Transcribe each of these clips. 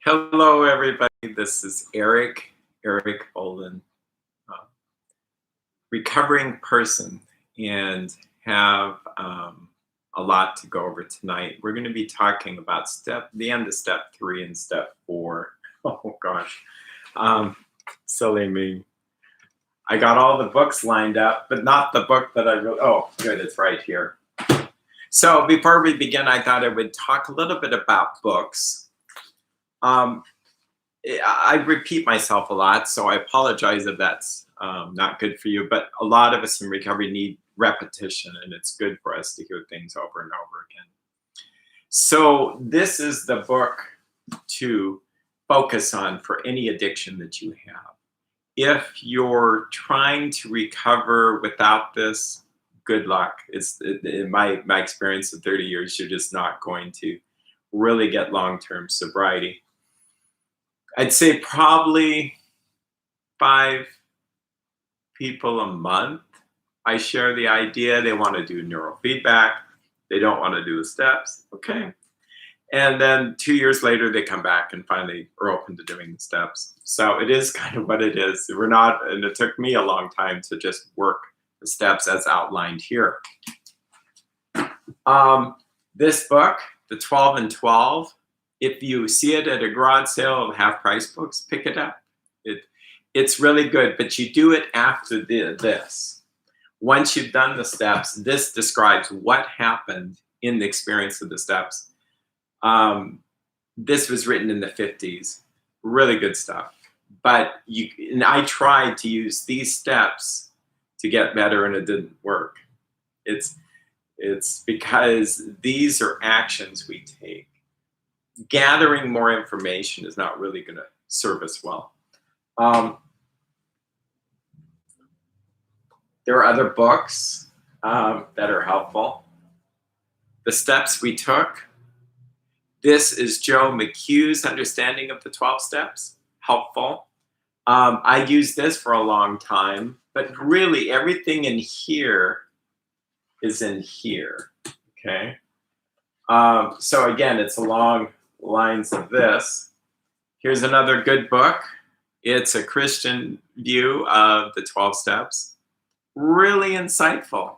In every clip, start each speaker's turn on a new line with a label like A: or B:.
A: Hello, everybody. This is Erik Bohlin, uh, recovering person, and have a lot to go over tonight. We're going to be talking about the end of step 3 and step 4. Oh gosh, um, silly me. I got all the books lined up, but not the book that I wrote. Oh, good, it's right here. So before we begin, I thought I would talk a little bit about books. I repeat myself a lot, so I apologize if that's not good for you. But a lot of us in recovery need repetition, and it's good for us to hear things over and over again. So this is the book to focus on for any addiction that you have. If you're trying to recover without this, good luck. In my experience of 30 years, you're just not going to really get long-term sobriety. I'd say probably 5 people a month. I share the idea. They want to do neurofeedback. They don't want to do the steps. Okay. And then 2 years later, they come back and finally are open to doing the steps. So it is kind of what it is. And it took me a long time to just work the steps as outlined here. This book, the 12 and 12, if you see it at a garage sale of half-price books, pick it up. It's really good, but you do it after this. Once you've done the steps, this describes what happened in the experience of the steps. This was written in the 50s. Really good stuff. But I tried to use these steps to get better, and it didn't work. It's because these are actions we take. Gathering more information is not really going to serve us well. There are other books that are helpful. The Steps We Took. This is Joe McHugh's understanding of the 12 steps. Helpful. I used this for a long time, but really everything in here is in here. Okay. So again, it's along lines of this. Here's another good book. It's a Christian view of the 12 steps. Really insightful,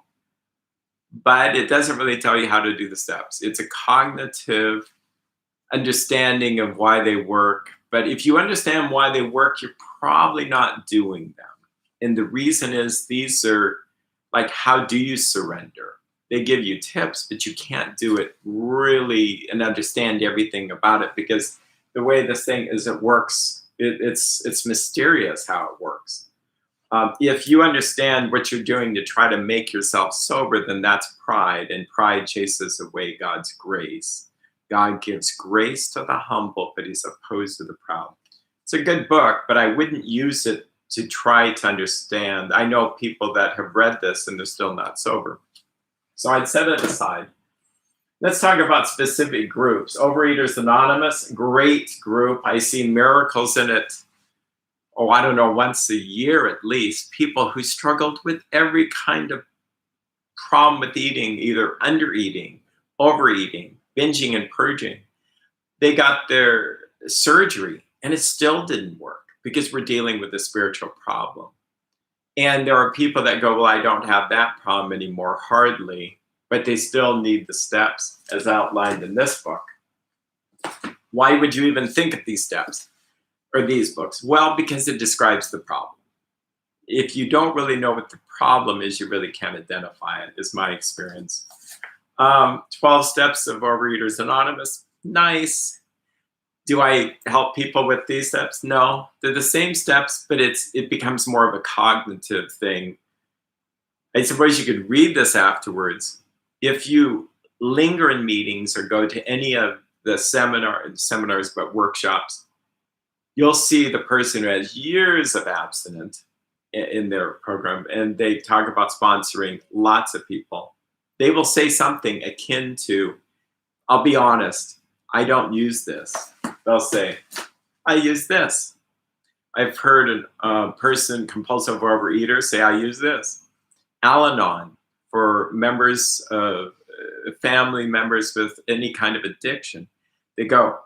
A: but it doesn't really tell you how to do the steps. It's a cognitive understanding of why they work. But if you understand why they work, you're probably not doing them. And the reason is these are like, how do you surrender? They give you tips, but you can't do it really and understand everything about it, because the way this thing is, it works. It's mysterious how it works. If you understand what you're doing to try to make yourself sober, then that's pride, and pride chases away God's grace. God gives grace to the humble, but he's opposed to the proud. It's a good book, but I wouldn't use it to try to understand. I know people that have read this and they're still not sober. So I'd set it aside. Let's talk about specific groups. Overeaters Anonymous, great group. I see miracles in it. Oh, I don't know, once a year at least. People who struggled with every kind of problem with eating, either undereating, overeating, binging and purging. They got their surgery and it still didn't work because we're dealing with a spiritual problem. And there are people that go, well, I don't have that problem anymore, hardly, but they still need the steps as outlined in this book. Why would you even think of these steps or these books? Well, because it describes the problem. If you don't really know what the problem is, you really can't identify it, is my experience. 12 Steps of Overeaters Anonymous, nice. Do I help people with these steps? No, they're the same steps, but it becomes more of a cognitive thing. I suppose you could read this afterwards. If you linger in meetings or go to any of the seminars, but workshops, you'll see the person who has years of abstinence in their program, and they talk about sponsoring lots of people. They will say something akin to, I'll be honest, I don't use this. They'll say, I use this. I've heard a person, compulsive overeater, say, I use this. Al-Anon, for members of family members with any kind of addiction. They go,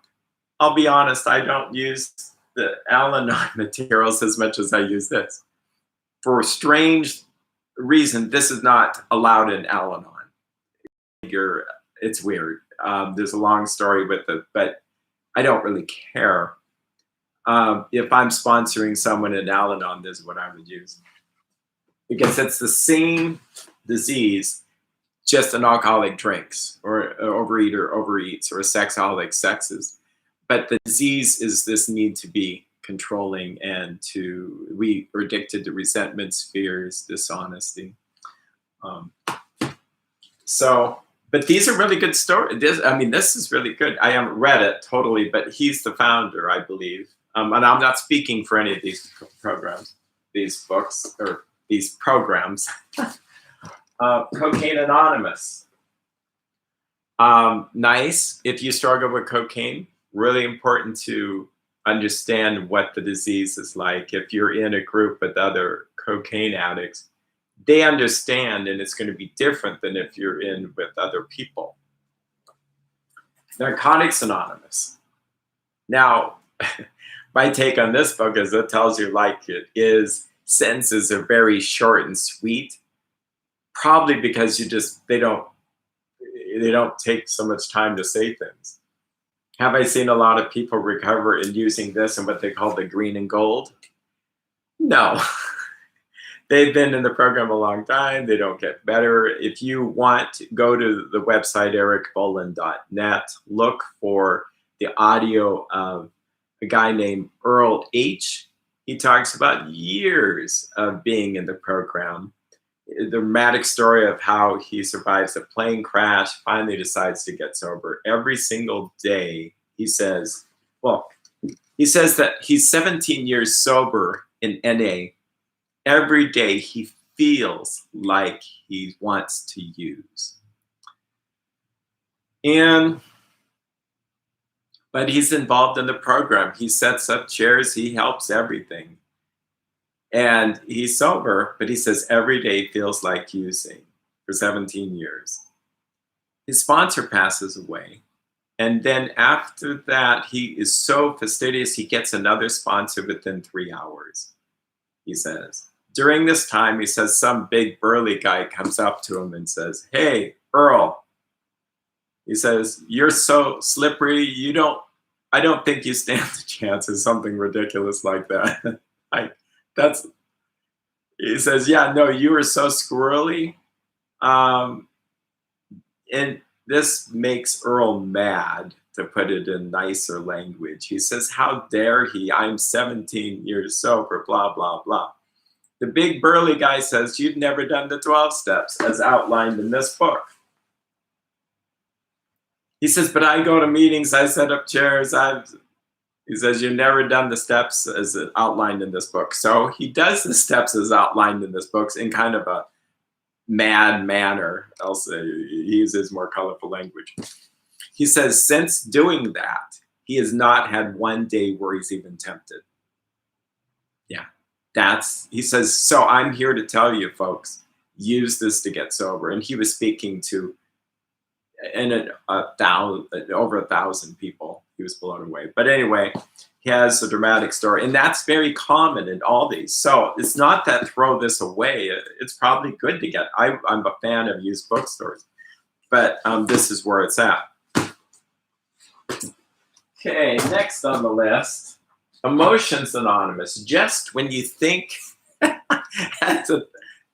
A: I'll be honest, I don't use the Al-Anon materials as much as I use this. For a strange reason, this is not allowed in Al-Anon. It's weird. There's a long story with it, but I don't really care. If I'm sponsoring someone in Al-Anon, this is what I would use. Because it's the same disease, just an alcoholic drinks, or an overeater overeats, or a sexaholic sexes. But the disease is this need to be controlling, and we are addicted to resentments, fears, dishonesty. But these are really good stories. This is really good. I haven't read it totally, but he's the founder, I believe. And I'm not speaking for any of these programs, these books, or these programs. Cocaine Anonymous. Nice. If you struggle with cocaine, really important to understand what the disease is like. If you're in a group with other cocaine addicts, they understand, and it's going to be different than if you're in with other people. Narcotics Anonymous. Now, my take on this book is it tells you like it is. Sentences are very short and sweet, probably because they don't take so much time to say things. Have I seen a lot of people recover in using this and what they call the green and gold? No. They've been in the program a long time. They don't get better. If you want, go to the website erikbohlin.net. Look for the audio of a guy named Earl H. He talks about years of being in the program. The dramatic story of how he survives a plane crash, finally decides to get sober. Every single day, he says that he's 17 years sober in NA. Every day he feels like he wants to use. But he's involved in the program. He sets up chairs, he helps everything. And he's sober, but he says every day feels like using for 17 years. His sponsor passes away. And then after that, he is so fastidious, he gets another sponsor within 3 hours, he says. During this time, he says some big burly guy comes up to him and says, "Hey, Earl," he says, "you're so slippery, I don't think you stand a chance," or something ridiculous like that. He says, "Yeah, no, you are so squirrely." And this makes Earl mad, to put it in nicer language. He says, "How dare he? I'm 17 years sober, blah, blah, blah." The big burly guy says, "You've never done the 12 steps as outlined in this book." He says, "But I go to meetings, I set up chairs, he says, "You've never done the steps as outlined in this book." So he does the steps as outlined in this book in kind of a mad manner. Else he uses more colorful language. He says, since doing that, he has not had one day where he's even tempted. Yeah, he says, "So I'm here to tell you folks, use this to get sober." And he was speaking to over 1,000 people. He was blown away. But anyway, he has a dramatic story, and that's very common in all these. So it's not that throw this away. It's probably good to get. I'm a fan of used bookstores, but this is where it's at. Okay, next on the list, Emotions Anonymous. Just when you think as a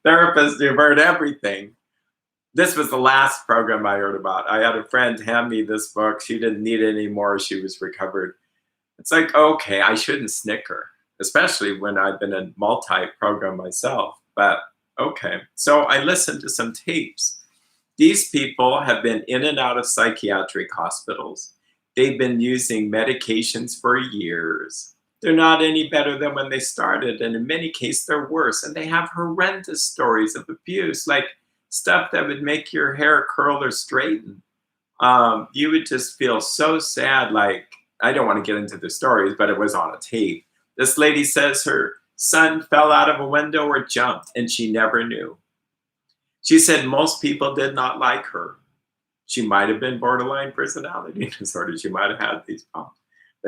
A: therapist you've heard everything, this was the last program I heard about. I had a friend hand me this book. She didn't need it anymore. She was recovered. It's like, okay, I shouldn't snicker, especially when I've been in multi-program myself. But okay, so I listened to some tapes. These people have been in and out of psychiatric hospitals. They've been using medications for years. They're not any better than when they started, and in many cases, they're worse. And they have horrendous stories of abuse, like stuff that would make your hair curl or straighten. You would just feel so sad. Like, I don't want to get into the stories, but it was on a tape. This lady says her son fell out of a window or jumped, and she never knew. She said most people did not like her. She might have been borderline personality disorder. She might have had these problems.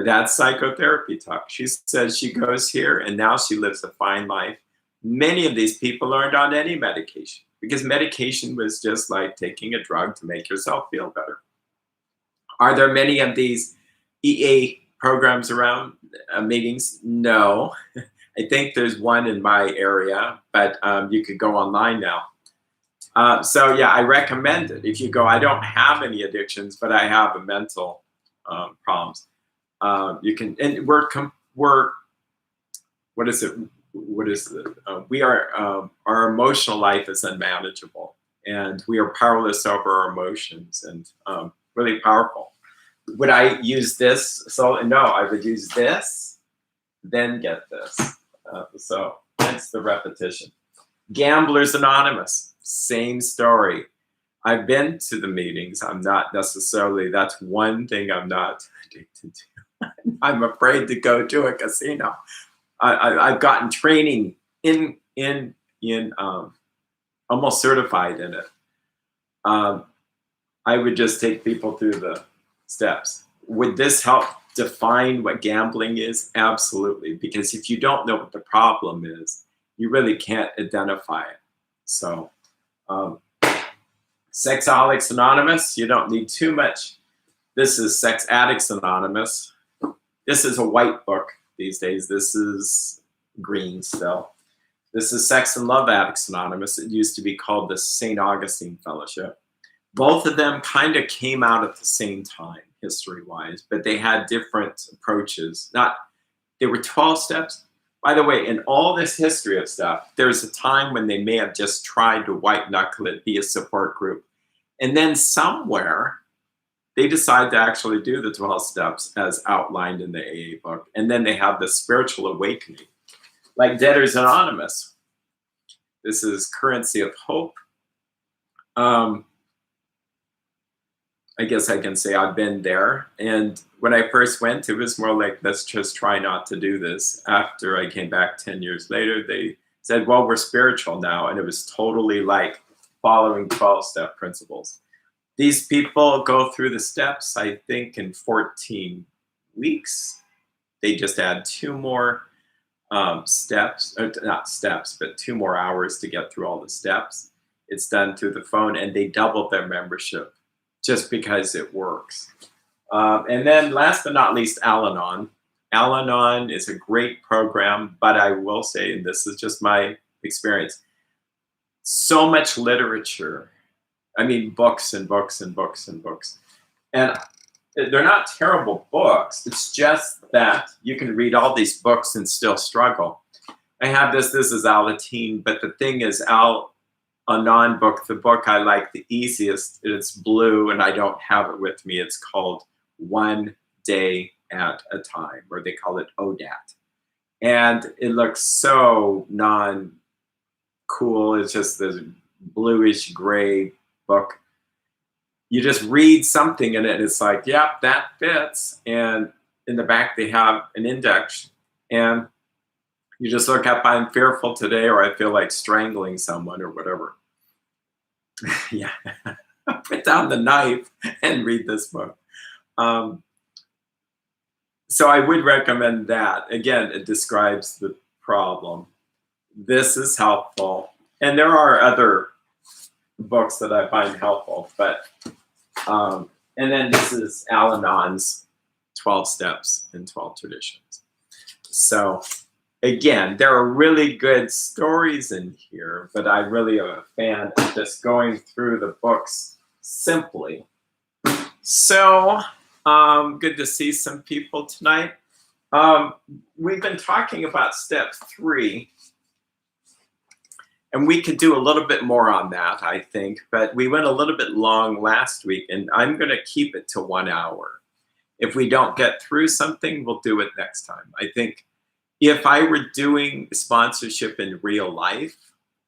A: But that's psychotherapy talk. She says she goes here and now she lives a fine life. Many of these people aren't on any medication because medication was just like taking a drug to make yourself feel better. Are there many of these EA programs around meetings? No. I think there's one in my area, but you could go online now. So yeah, I recommend it. If you go, I don't have any addictions, but I have a mental problems. You can, and we're what is it? What is it? We are, our emotional life is unmanageable, and we are powerless over our emotions, and really powerful. Would I use this? So no, I would use this, then get this. So that's the repetition. Gamblers Anonymous, same story. I've been to the meetings. I'm not necessarily, that's one thing I'm not addicted to. I'm afraid to go to a casino. I've gotten training in almost certified in it. I would just take people through the steps. Would this help define what gambling is? Absolutely, because if you don't know what the problem is, you really can't identify it. So, Sexaholics Anonymous, you don't need too much. This is Sex Addicts Anonymous. This is a white book these days. This is green still. This is Sex and Love Addicts Anonymous. It used to be called the St. Augustine Fellowship. Both of them kind of came out at the same time, history-wise, but they had different approaches. They were 12 steps. By the way, in all this history of stuff, there's a time when they may have just tried to white knuckle it, be a support group. And then somewhere, they decide to actually do the 12 steps as outlined in the AA book. And then they have the spiritual awakening, like Debtors Anonymous. This is Currency of Hope. I guess I can say I've been there. And when I first went, it was more like, let's just try not to do this. After I came back 10 years later, they said, well, we're spiritual now. And it was totally like following 12-step principles. These people go through the steps, I think, in 14 weeks. They just add 2 more steps, or not steps, but 2 more hours to get through all the steps. It's done through the phone, and they doubled their membership just because it works. And then last but not least, Al-Anon. Al-Anon is a great program, but I will say, and this is just my experience, so much literature. I mean, books and books and books and books. And they're not terrible books. It's just that you can read all these books and still struggle. I have this is Alateen, but the thing is, Al-Anon book, the book I like the easiest, it's blue and I don't have it with me. It's called One Day at a Time, or they call it ODAT. And it looks so non-cool. It's just this bluish gray book. You just read something in it and it's like, yep, that fits. And in the back they have an index and you just look up, I'm fearful today, or I feel like strangling someone, or whatever. Yeah, put down the knife and read this book. So I would recommend that. Again, it describes the problem. This is helpful. And there are other books that I find helpful, but, and then this is Al-Anon's 12 Steps and 12 Traditions. So again, there are really good stories in here, but I really am a fan of just going through the books simply. So, good to see some people tonight. We've been talking about step 3, and we could do a little bit more on that, I think, but we went a little bit long last week, and I'm going to keep it to 1 hour. If we don't get through something, we'll do it next time. I think if I were doing sponsorship in real life,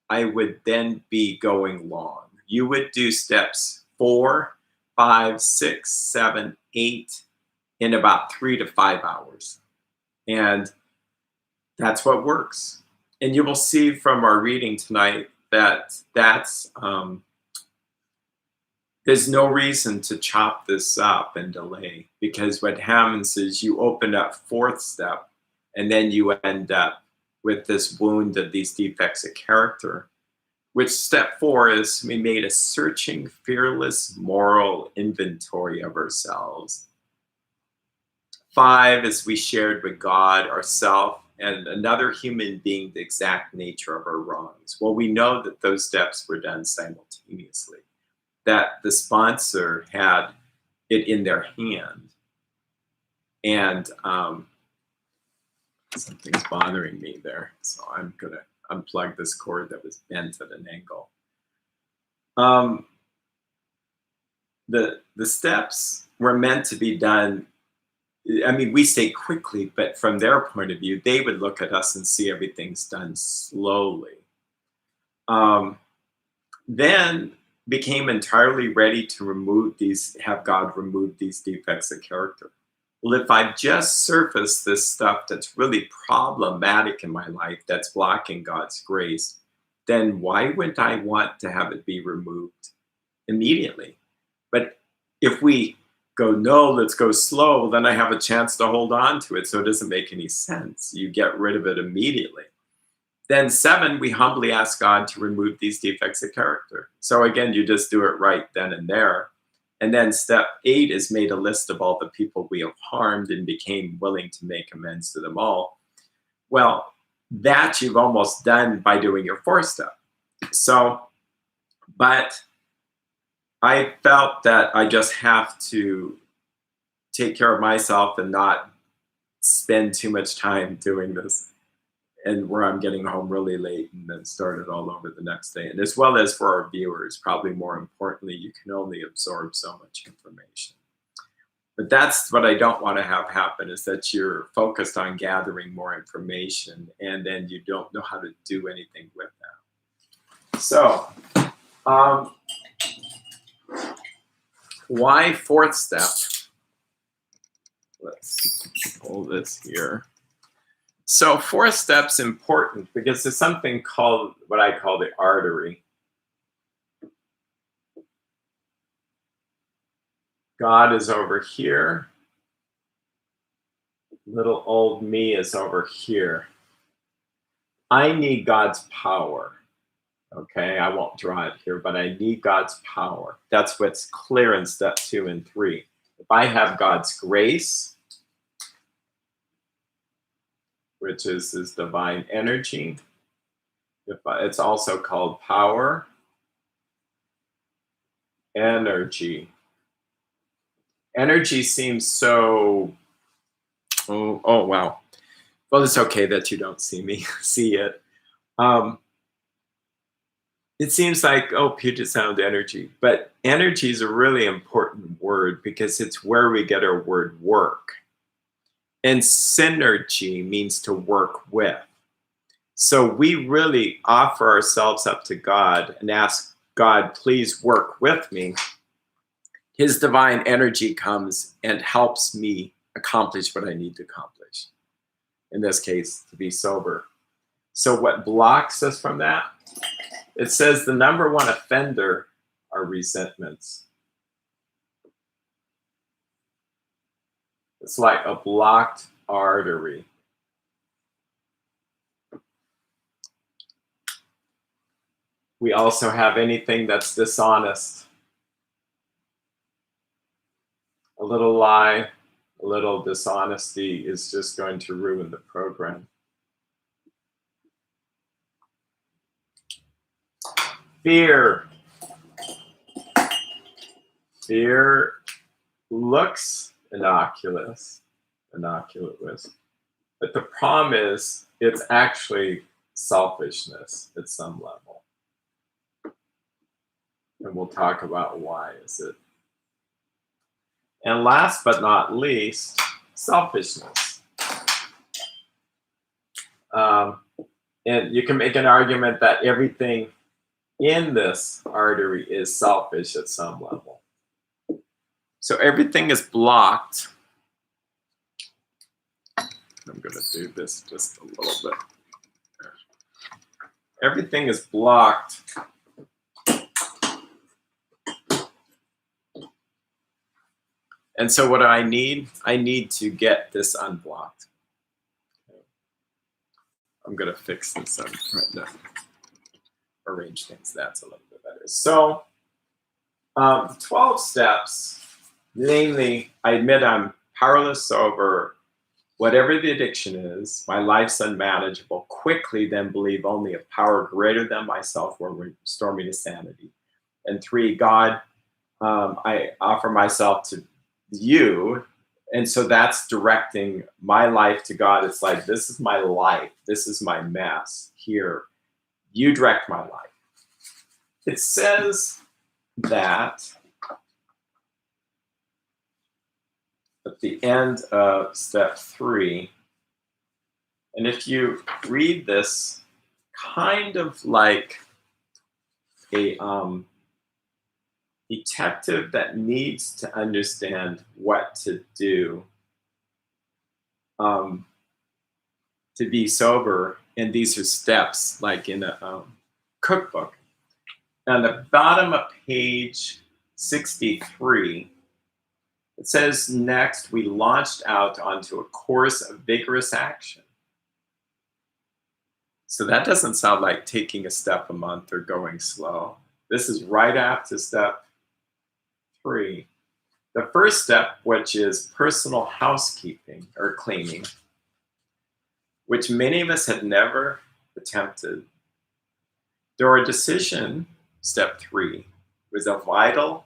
A: I would then be going long. You would do steps 4, 5, 6, 7, 8 in about 3 to 5 hours. And that's what works. And you will see from our reading tonight that that's there's no reason to chop this up and delay, because what happens is you open up fourth step and then you end up with this wound of these defects of character, which step 4 is we made a searching, fearless moral inventory of ourselves. 5 is we shared with God, ourself, and another human being the exact nature of our wrongs. Well, we know that those steps were done simultaneously, that the sponsor had it in their hand. And something's bothering me there, so I'm going to unplug this cord that was bent at an angle. The steps were meant to be done. I mean, we say quickly, but from their point of view, they would look at us and see everything's done slowly. Then became entirely ready to have God remove these defects of character. Well, if I've just surfaced this stuff that's really problematic in my life, that's blocking God's grace, then why wouldn't I want to have it be removed immediately? But if we go, no, let's go slow, then I have a chance to hold on to it, so it doesn't make any sense. You get rid of it immediately. Then 7, we humbly ask God to remove these defects of character. So again, you just do it right then and there. And then step 8 is made a list of all the people we have harmed and became willing to make amends to them all. Well, that you've almost done by doing your 4th step. So, but I felt that I just have to take care of myself and not spend too much time doing this, and where I'm getting home really late and then start it all over the next day. And as well as for our viewers, probably more importantly, you can only absorb so much information. But that's what I don't want to have happen, is that you're focused on gathering more information and then you don't know how to do anything with that. So, why 4th step? Let's pull this here. So 4th step's important because there's something called what I call the artery. God is over here. Little old me is over here. I need God's power. Okay, I won't draw it here, but I need God's power. That's what's clear in step 2 and 3. If I have God's grace, which is his divine energy, it's also called power, energy. Energy seems so, oh wow. Well, it's okay that you don't see me, see it. It seems like, oh, Puget Sound energy, but energy is a really important word because it's where we get our word work. And synergy means to work with. So we really offer ourselves up to God and ask God, please work with me. His divine energy comes and helps me accomplish what I need to accomplish. In this case, to be sober. So what blocks us from that? It says the number 1 offender are resentments. It's like a blocked artery. We also have anything that's dishonest. A little lie, a little dishonesty is just going to ruin the program. Fear. Fear looks innocuous, but the problem is it's actually selfishness at some level. And we'll talk about why is it. And last but not least, selfishness. And you can make an argument that everything in this artery is selfish at some level. So everything is blocked. I'm going to do this just a little bit. Everything is blocked And so what do I need? I need to get this unblocked. I'm going to fix this. I'm trying to arrange things. That's a little bit better. So the 12 steps, namely, I admit I'm powerless over whatever the addiction is. My life's unmanageable. Quickly then believe only a power greater than myself will restore me to sanity. And 3, God, I offer myself to you. And so that's directing my life to God. It's like, this is my life. This is my mess. Here, you direct my life. It says that at the end of step 3, and if you read this kind of like a detective that needs to understand what to do to be sober, and these are steps like in a cookbook. On the bottom of page 63, it says, next, we launched out onto a course of vigorous action. So that doesn't sound like taking a step a month or going slow. This is right after step 3. The first step, which is personal housekeeping or cleaning, which many of us had never attempted. Our decision, step 3, was a vital,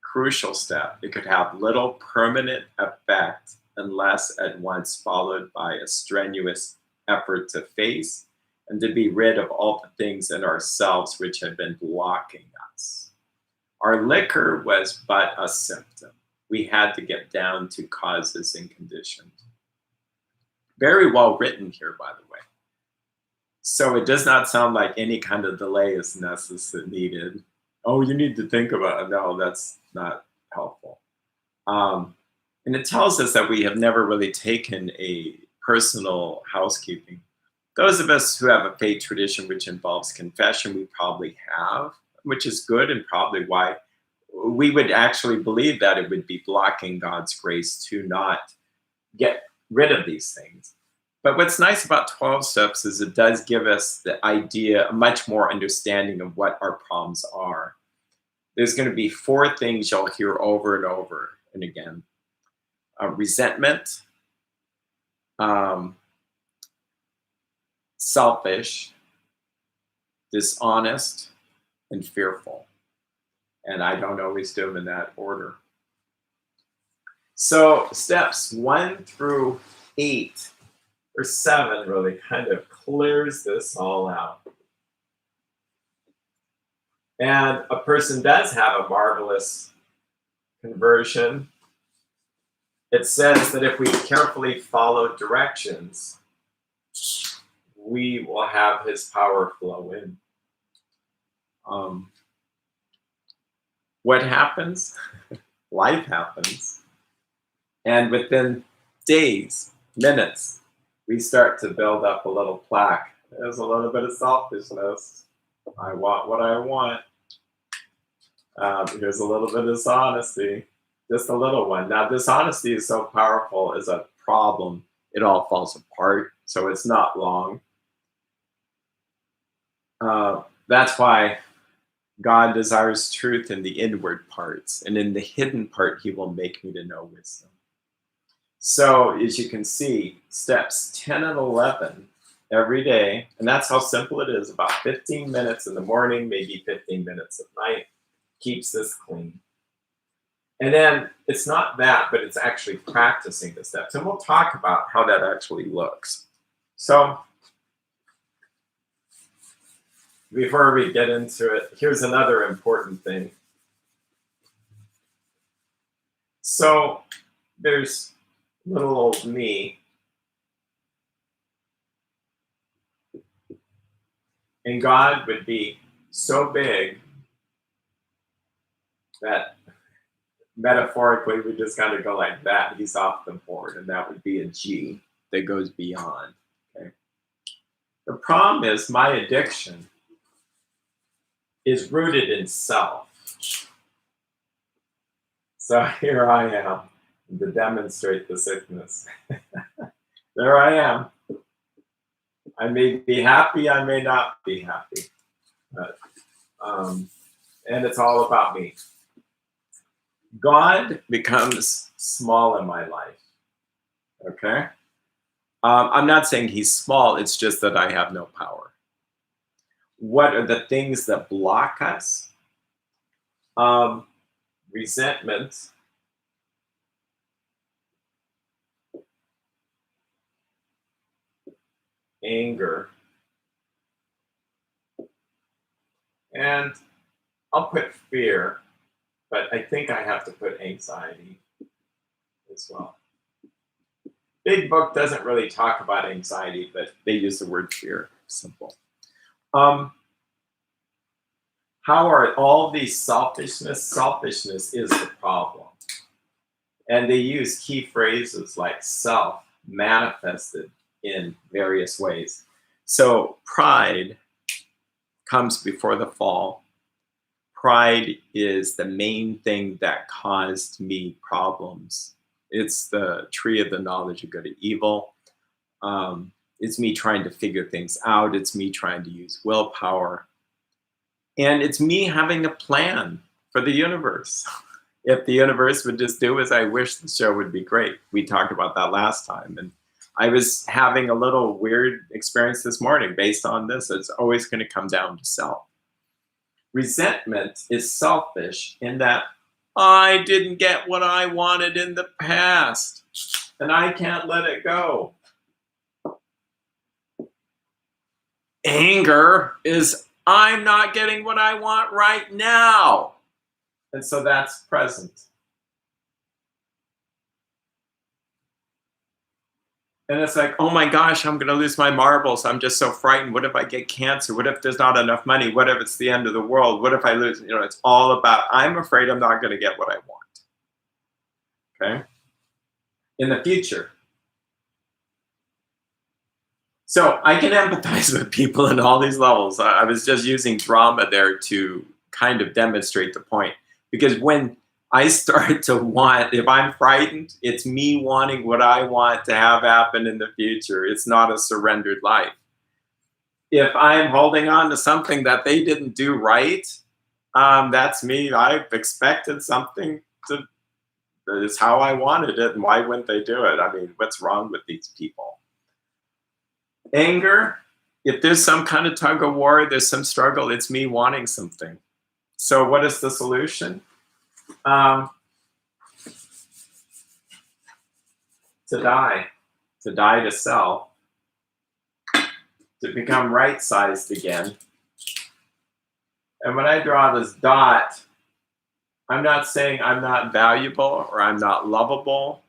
A: crucial step. It could have little permanent effect unless at once followed by a strenuous effort to face and to be rid of all the things in ourselves which had been blocking us. Our liquor was but a symptom. We had to get down to causes and conditions. Very well written here, by the way. So it does not sound like any kind of delay is needed. Oh, you need to think about it. No, that's not helpful. And it tells us that we have never really taken a personal housekeeping. Those of us who have a faith tradition which involves confession, we probably have, which is good and probably why we would actually believe that it would be blocking God's grace to not get rid of these things. But what's nice about 12 steps is it does give us the idea, a much more understanding of what our problems are. There's going to be 4 things you'll hear over and over and again. Resentment, selfish, dishonest, and fearful. And I don't always do them in that order. So steps 1 through 8 or 7 really kind of clears this all out. And a person does have a marvelous conversion. It says that if we carefully follow directions, we will have his power flow in. What happens? Life happens. And within days, minutes, we start to build up a little plaque. There's a little bit of selfishness. I want what I want. Here's a little bit of dishonesty. Just a little one. Now, dishonesty is so powerful as a problem, it all falls apart. So it's not long. That's why God desires truth in the inward parts, and in the hidden part, he will make me to know wisdom. So as you can see, steps 10 and 11 every day, and that's how simple it is, about 15 minutes in the morning, maybe 15 minutes at night, keeps this clean. And then it's not that, but it's actually practicing the steps. And we'll talk about how that actually looks. So before we get into it, here's another important thing. So there's little old me. And God would be so big that metaphorically we just kind of go like that. He's off the board, and that would be a G that goes beyond. Okay. The problem is my addiction is rooted in self. So here I am to demonstrate the sickness. There I am. I may be happy, I may not be happy. But, and it's all about me. God becomes small in my life. Okay? I'm not saying he's small, it's just that I have no power. What are the things that block us? Resentment, anger, and I'll put fear, but I think I have to put anxiety as well. Big book doesn't really talk about anxiety, but they use the word fear. Simple. How are all these selfishness? Selfishness is the problem. And they use key phrases like self manifested in various ways. So pride comes before the fall. Pride is the main thing that caused me problems. It's the tree of the knowledge of good and evil. It's me trying to figure things out. It's me trying to use willpower. And it's me having a plan for the universe. If the universe would just do as I wish, the show would be great. We talked about that last time. And I was having a little weird experience this morning based on this. It's always going to come down to self. Resentment is selfish in that I didn't get what I wanted in the past, and I can't let it go. Anger is I'm not getting what I want right now. And so that's present. And it's like, oh my gosh, I'm going to lose my marbles. I'm just so frightened. What if I get cancer? What if there's not enough money? What if it's the end of the world? What if I lose? It's all about, I'm afraid I'm not going to get what I want. Okay? In the future. So I can empathize with people in all these levels. I was just using drama there to kind of demonstrate the point. Because when I start to want, if I'm frightened, it's me wanting what I want to have happen in the future. It's not a surrendered life. If I'm holding on to something that they didn't do right, that's me. I've expected something to, it's how I wanted it, and why wouldn't they do it? I mean, what's wrong with these people? Anger, if there's some kind of tug of war, there's some struggle, it's me wanting something. So what is the solution? To die to self, to become right-sized again. And when I draw this dot, I'm not saying I'm not valuable or I'm not lovable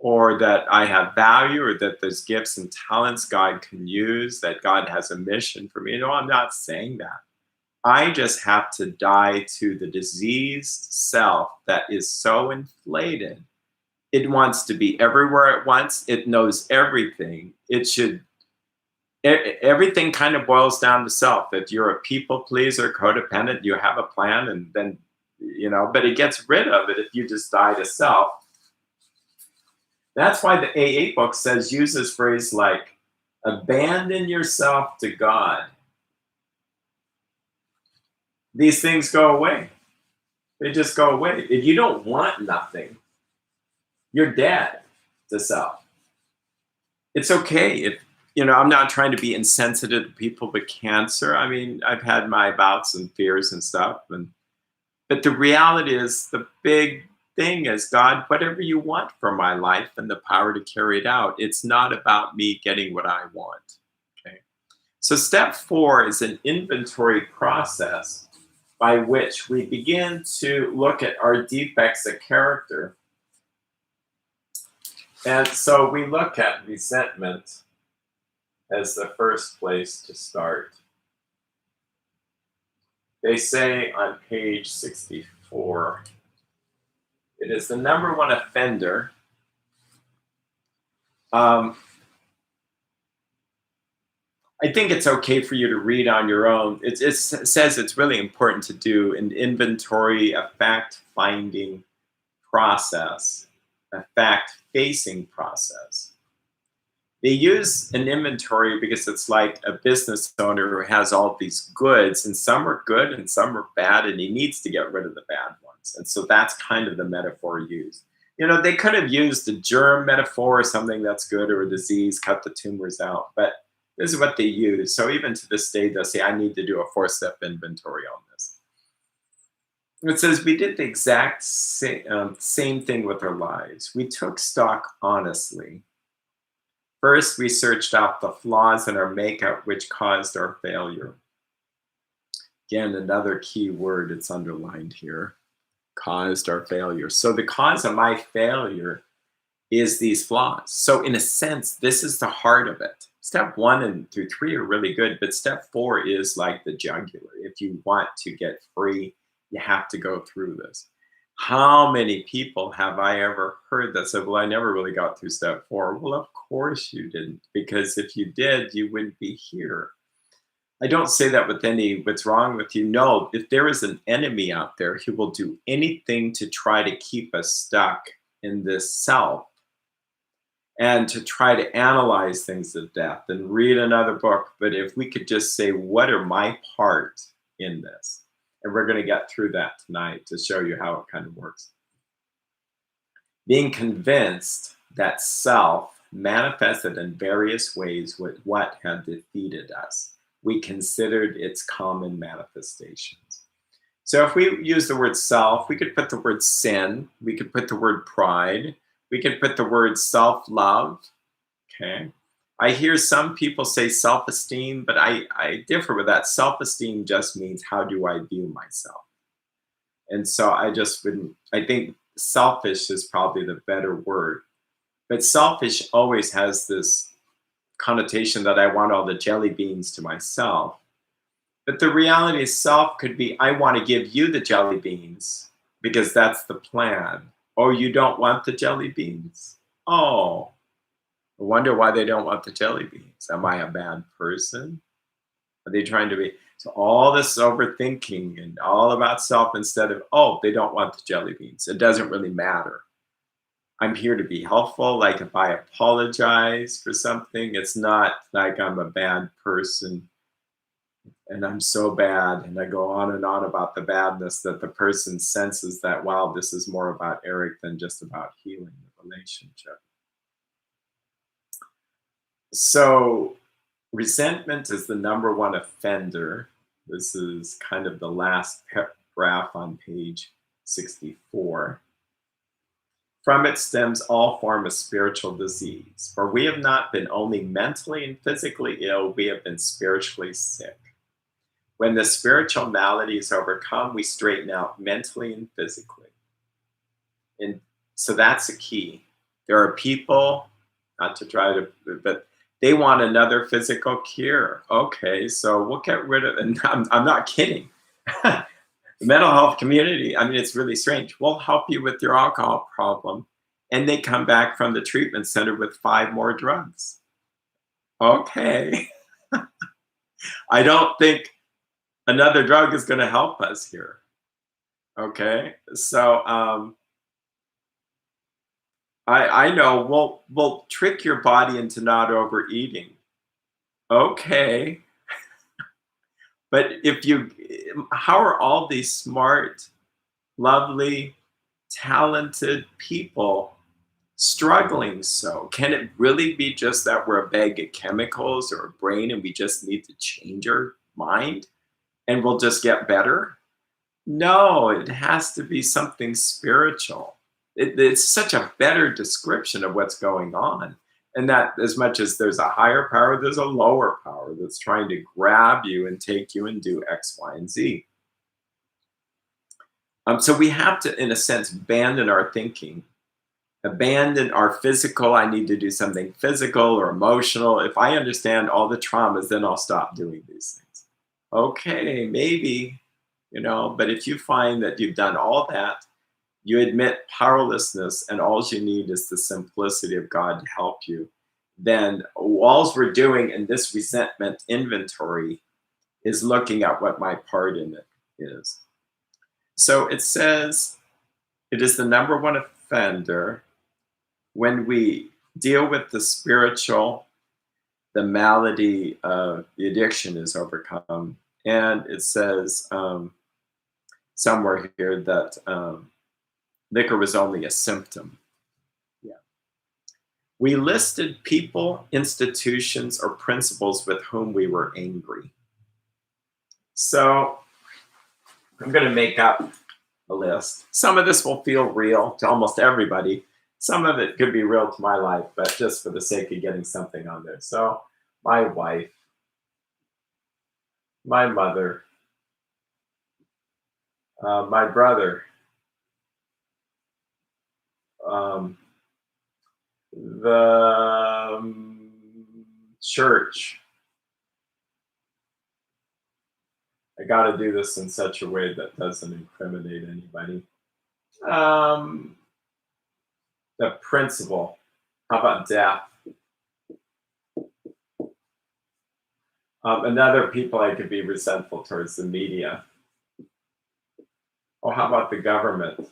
A: or that I have value or that there's gifts and talents God can use, that God has a mission for me. No, I'm not saying that. I just have to die to the diseased self that is so inflated. It wants to be everywhere at once. It knows everything. Everything kind of boils down to self. If you're a people pleaser, codependent, you have a plan and then, but it gets rid of it if you just die to self. That's why the AA book use this phrase like, abandon yourself to God. These things go away. They just go away. If you don't want nothing, you're dead to self. It's okay if, I'm not trying to be insensitive to people with cancer. I mean, I've had my bouts and fears and stuff. But the reality is the big thing is, God, whatever you want for my life and the power to carry it out, it's not about me getting what I want. Okay. So step 4 is an inventory process by which we begin to look at our defects of character. And so we look at resentment as the first place to start. They say on page 64, it is the number one offender. I think it's okay for you to read on your own. It says it's really important to do an inventory, a fact-finding process, a fact-facing process. They use an inventory because it's like a business owner who has all these goods, and some are good and some are bad, and he needs to get rid of the bad ones. And so that's kind of the metaphor used. They could have used a germ metaphor or something that's good, or a disease, cut the tumors out, but this is what they use. So even to this day, they'll say, I need to do a 4-step inventory on this. It says, we did the exact same thing with our lives. We took stock honestly. First, we searched out the flaws in our makeup which caused our failure. Again, another key word, it's underlined here, caused our failure. So the cause of my failure is these flaws. So in a sense, this is the heart of it. Step 1 and through 3 are really good, but step 4 is like the jugular. If you want to get free, you have to go through this. How many people have I ever heard that said, well, I never really got through step 4? Well, of course you didn't, because if you did, you wouldn't be here. I don't say that with any, what's wrong with you. No, if there is an enemy out there, he will do anything to try to keep us stuck in this self and to try to analyze things to death and read another book. But if we could just say, what are my part in this? And we're going to get through that tonight to show you how it kind of works. Being convinced that self manifested in various ways with what had defeated us, we considered its common manifestations. So if we use the word self, we could put the word sin, we could put the word pride, we could put the word self-love, okay? I hear some people say self-esteem, but I differ with that. Self-esteem just means, how do I view myself? And so I think selfish is probably the better word. But selfish always has this connotation that I want all the jelly beans to myself. But the reality is, self could be, I want to give you the jelly beans because that's the plan. Oh, you don't want the jelly beans? Oh, I wonder why they don't want the jelly beans. Am I a bad person? Are they trying to be? So all this overthinking and all about self instead of, oh, they don't want the jelly beans. It doesn't really matter. I'm here to be helpful. Like if I apologize for something, it's not like I'm a bad person and I'm so bad. And I go on and on about the badness that the person senses that, wow, this is more about Erik than just about healing the relationship. So resentment is the number one offender. This is kind of the last paragraph on page 64. From it stems all form of spiritual disease. For we have not been only mentally and physically ill, we have been spiritually sick. When the spiritual malady is overcome, we straighten out mentally and physically. And so that's the key. There are people, not to try to, but they want another physical cure. Okay, so we'll get rid of it. And I'm not kidding. The mental health community, I mean, it's really strange. We'll help you with your alcohol problem. And they come back from the treatment center with 5 more drugs. Okay. I don't think another drug is going to help us here. Okay. So I know we'll trick your body into not overeating. Okay. But how are all these smart, lovely, talented people struggling so? Can it really be just that we're a bag of chemicals or a brain and we just need to change our mind and we'll just get better? No, it has to be something spiritual. It's such a better description of what's going on. And that as much as there's a higher power, there's a lower power that's trying to grab you and take you and do X, Y, and Z. So we have to, in a sense, abandon our thinking, abandon our physical, I need to do something physical or emotional. If I understand all the traumas, then I'll stop doing these things. Okay, maybe, but if you find that you've done all that, you admit powerlessness and all you need is the simplicity of God to help you, then all we're doing in this resentment inventory is looking at what my part in it is. So it says, It is the number one offender when we deal with the spiritual, the malady of the addiction is overcome. And it says somewhere here that liquor was only a symptom. Yeah. We listed people, institutions, or principles with whom we were angry. So I'm going to make up a list. Some of this will feel real to almost everybody. Some of it could be real to my life, but just for the sake of getting something on there. So my wife, my mother, my brother, the church. I got to do this in such a way that doesn't incriminate anybody. The principle. How about death? And other people I could be resentful towards, the media. Oh, how about the government?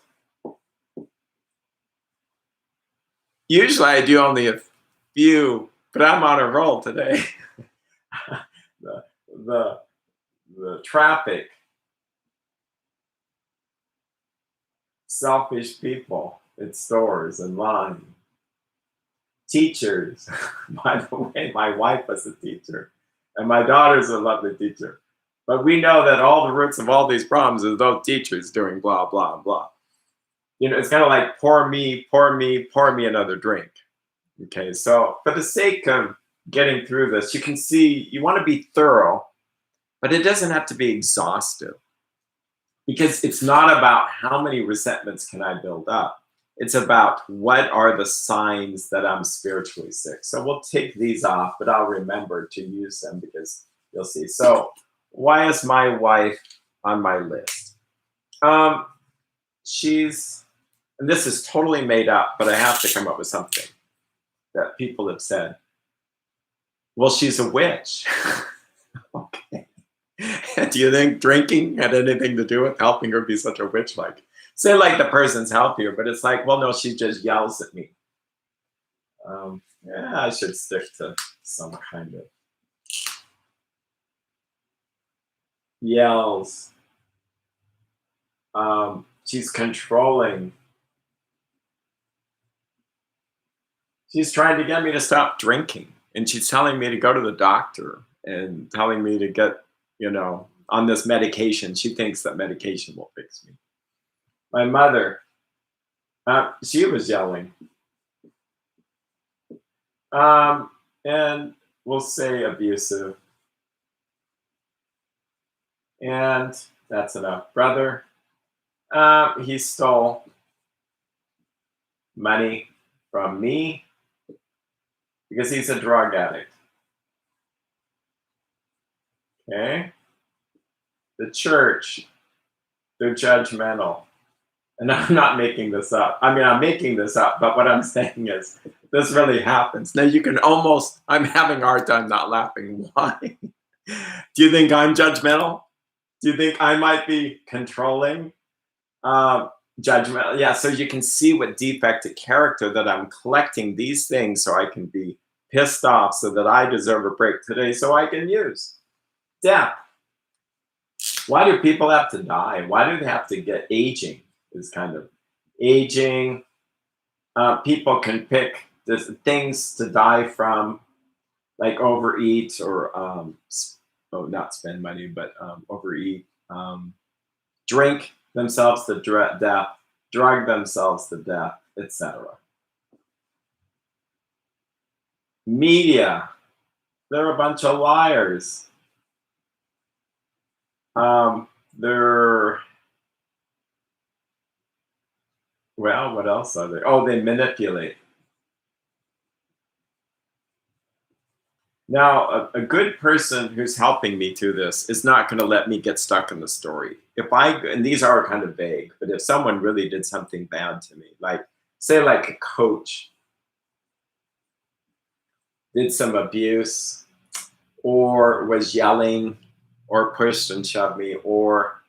A: Usually I do only a few, but I'm on a roll today. the traffic, selfish people at stores and line, teachers. By the way, my wife was a teacher, and my daughter's a lovely teacher. But we know that all the roots of all these problems is those teachers doing blah, blah, blah. You know, it's kind of like pour me another drink. Okay, so for the sake of getting through this, you can see you want to be thorough, but it doesn't have to be exhaustive. Because it's not about how many resentments can I build up. It's about what are the signs that I'm spiritually sick. So we'll take these off, but I'll remember to use them because you'll see. So why is my wife on my list? She's, and this is totally made up, but I have to come up with something that people have said. Well, she's a witch. Okay. Do you think drinking had anything to do with helping her be such a witch? Like, say like the person's healthier, but it's like, well, no, she just yells at me. Yeah, I should stick to some kind of yells. She's controlling. She's trying to get me to stop drinking, and she's telling me to go to the doctor and telling me to get, on this medication. She thinks that medication will fix me. My mother, she was yelling. And we'll say abusive. And that's enough. Brother, he stole money from me because he's a drug addict. Okay? The church, they're judgmental. And I'm not making this up. I mean, I'm making this up, but what I'm saying is this really happens. Now you can almost, I'm having a hard time not laughing. Why? Do you think I'm judgmental? Do you think I might be controlling? Judgmental. Yeah, so you can see what defective character that I'm collecting these things so I can be pissed off so that I deserve a break today so I can use. Death. Why do people have to die? Why do they have to get aging? Is kind of aging. People can pick things to die from, like overeat or not spend money, but overeat, drink themselves to death, drug themselves to death, etc. Media, they're a bunch of liars. Well, what else are they? Oh, they manipulate. Now, a good person who's helping me through this is not going to let me get stuck in the story. And these are kind of vague, but if someone really did something bad to me, like, say like a coach did some abuse or was yelling or pushed and shoved me, or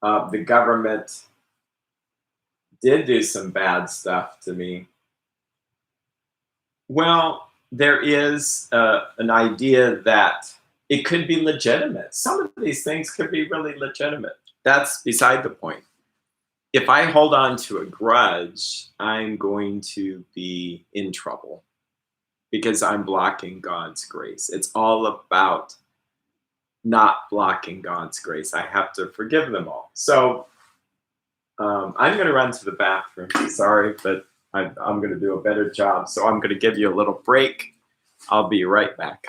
A: the government did do some bad stuff to me. Well, there is an idea that it could be legitimate. Some of these things could be really legitimate. That's beside the point. If I hold on to a grudge, I'm going to be in trouble because I'm blocking God's grace. It's all about not blocking God's grace. I have to forgive them all. So I'm going to run to the bathroom. Sorry, but I'm going to do a better job. So I'm going to give you a little break. I'll be right back.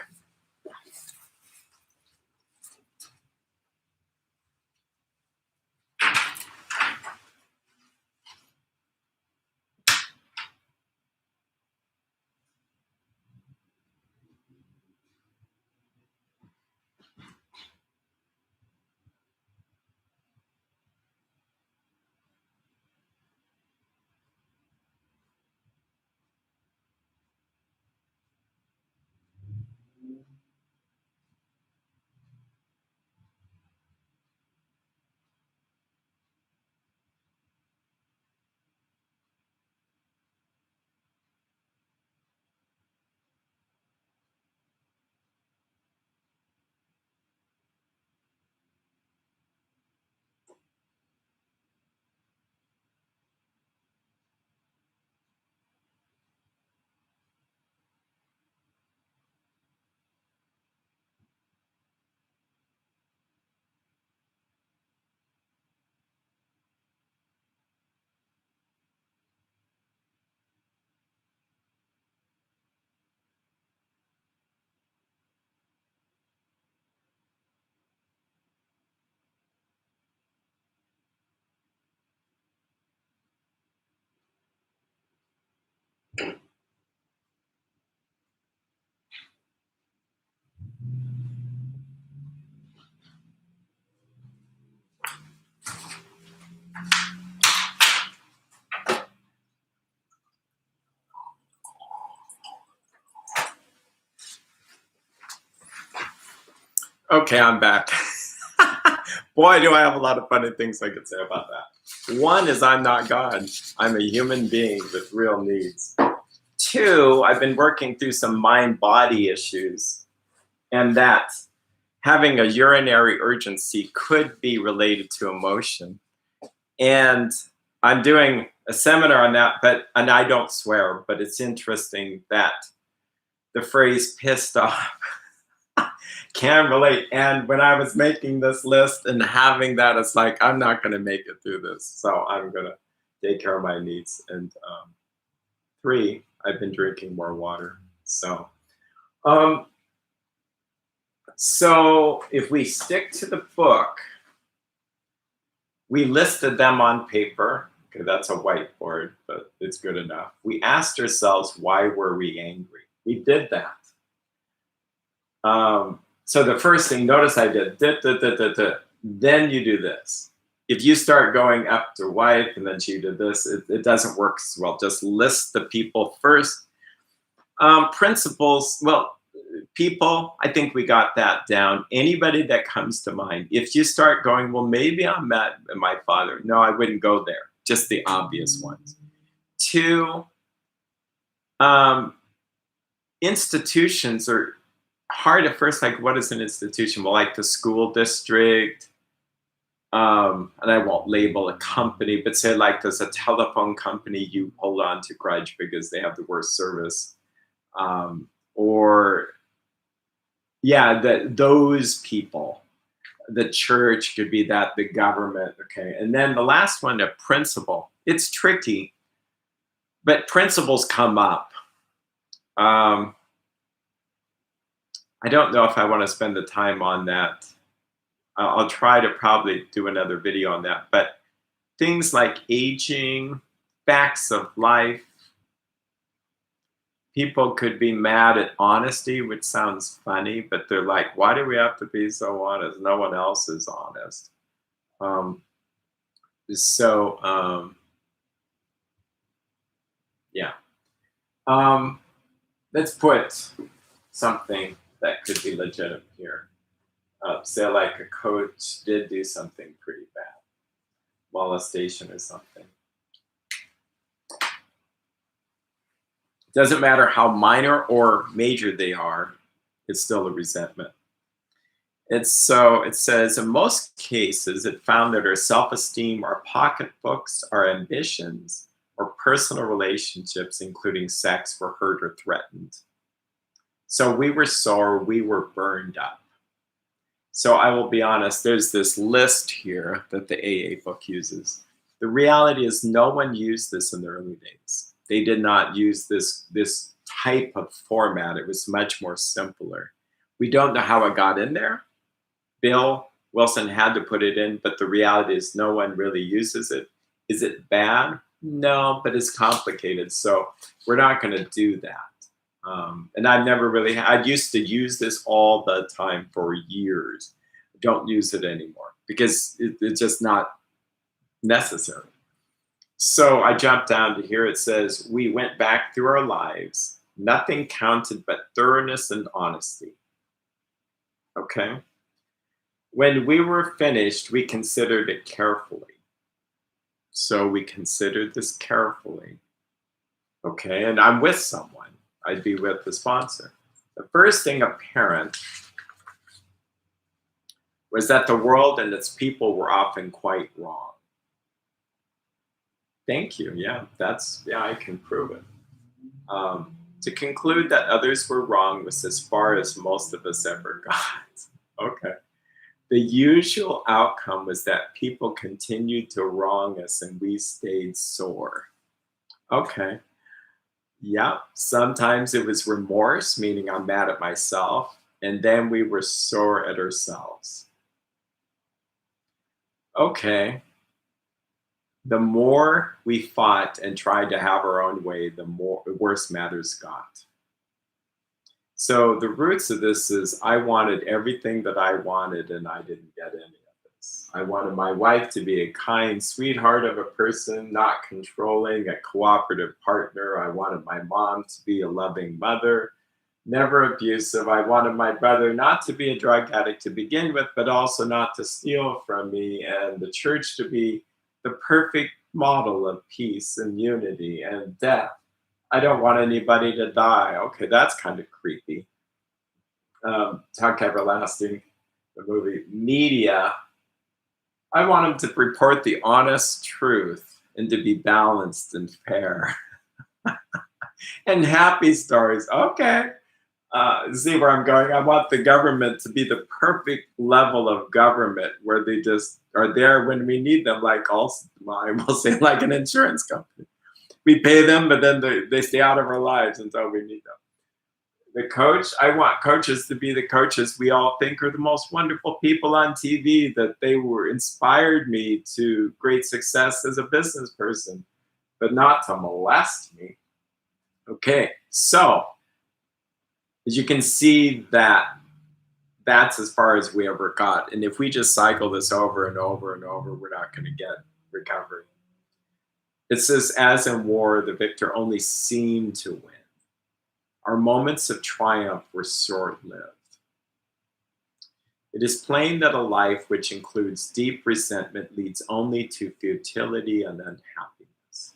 A: Okay, I'm back. Boy, do I have a lot of funny things I could say about that. One is I'm not God. I'm a human being with real needs. Two, I've been working through some mind-body issues, and that having a urinary urgency could be related to emotion. And I'm doing a seminar on that, and I don't swear, but it's interesting that the phrase pissed off can relate. And when I was making this list and having that, it's like, I'm not going to make it through this. So I'm going to take care of my needs. And three, I've been drinking more water. So if we stick to the book, we listed them on paper. Okay, that's a whiteboard, but it's good enough. We asked ourselves, why were we angry? We did that. So the first thing, notice I did, then you do this. If you start going up to wife and then she did this, it doesn't work as well. Just list the people first. Principles, well, people, I think we got that down. Anybody that comes to mind. If you start going, well, maybe I'm mad at my father. No, I wouldn't go there. Just the obvious ones. Two, institutions are hard at first. Like, what is an institution? Well, like the school district, and I won't label a company, but say like there's a telephone company you hold on to grudge because they have the worst service. Or yeah, those people. The church could be that, the government, okay. And then the last one, a principle. It's tricky, but principles come up. I don't know if I want to spend the time on that. I'll try to probably do another video on that. But things like aging, facts of life, people could be mad at honesty, which sounds funny, but they're like, why do we have to be so honest? No one else is honest. Yeah. Let's put something that could be legitimate here. Say like a coach did do something pretty bad, molestation or something. It doesn't matter how minor or major they are, it's still a resentment. It says, in most cases, it found that our self esteem, our pocketbooks, our ambitions, or personal relationships, including sex, were hurt or threatened. So we were sore, we were burned up. So I will be honest, there's this list here that the AA book uses. The reality is no one used this in the early days. They did not use this type of format. It was much more simpler. We don't know how it got in there. Bill Wilson had to put it in, but the reality is no one really uses it. Is it bad? No, but it's complicated. So we're not going to do that. And I've never really, I used to use this all the time for years. Don't use it anymore because it's just not necessary. So I jumped down to here. It says, we went back through our lives. Nothing counted but thoroughness and honesty. Okay. When we were finished, we considered it carefully. So we considered this carefully. Okay. And I'm with someone. I'd be with the sponsor. The first thing apparent was that the world and its people were often quite wrong. Thank you. Yeah, I can prove it. To conclude that others were wrong was as far as most of us ever got. Okay. The usual outcome was that people continued to wrong us and we stayed sore. Okay. Yeah, sometimes it was remorse, meaning I'm mad at myself, and then we were sore at ourselves. Okay. The more we fought and tried to have our own way, the worse matters got. So the roots of this is I wanted everything that I wanted and I didn't get any of this. I wanted my wife to be a kind sweetheart of a person, not controlling, a cooperative partner. I wanted my mom to be a loving mother, never abusive. I wanted my brother not to be a drug addict to begin with, but also not to steal from me, and the church to be the perfect model of peace and unity and death. I don't want anybody to die. Okay, that's kind of creepy. Talk Everlasting, the movie. Media, I want them to report the honest truth and to be balanced and fair. And happy stories. Okay. See where I'm going? I want the government to be the perfect level of government where they just are there when we need them, like also, I will say, like an insurance company. We pay them, but then they stay out of our lives until we need them. The coach, I want coaches to be the coaches we all think are the most wonderful people on TV, that they were inspired me to great success as a business person, but not to molest me. Okay, so as you can see, that's as far as we ever got. And if we just cycle this over and over and over, we're not going to get recovery. It says, as in war, the victor only seemed to win. Our moments of triumph were short-lived. It is plain that a life which includes deep resentment leads only to futility and unhappiness.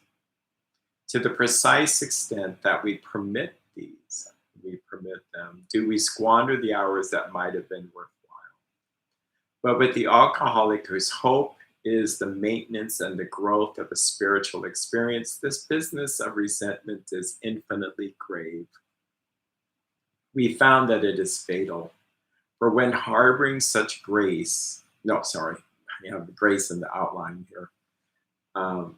A: To the precise extent that we permit them, do we squander the hours that might have been worthwhile. But with the alcoholic whose hope is the maintenance and the growth of a spiritual experience, this business of resentment is infinitely grave. We found that it is fatal. For when harboring such grace, I have grace in the outline here, on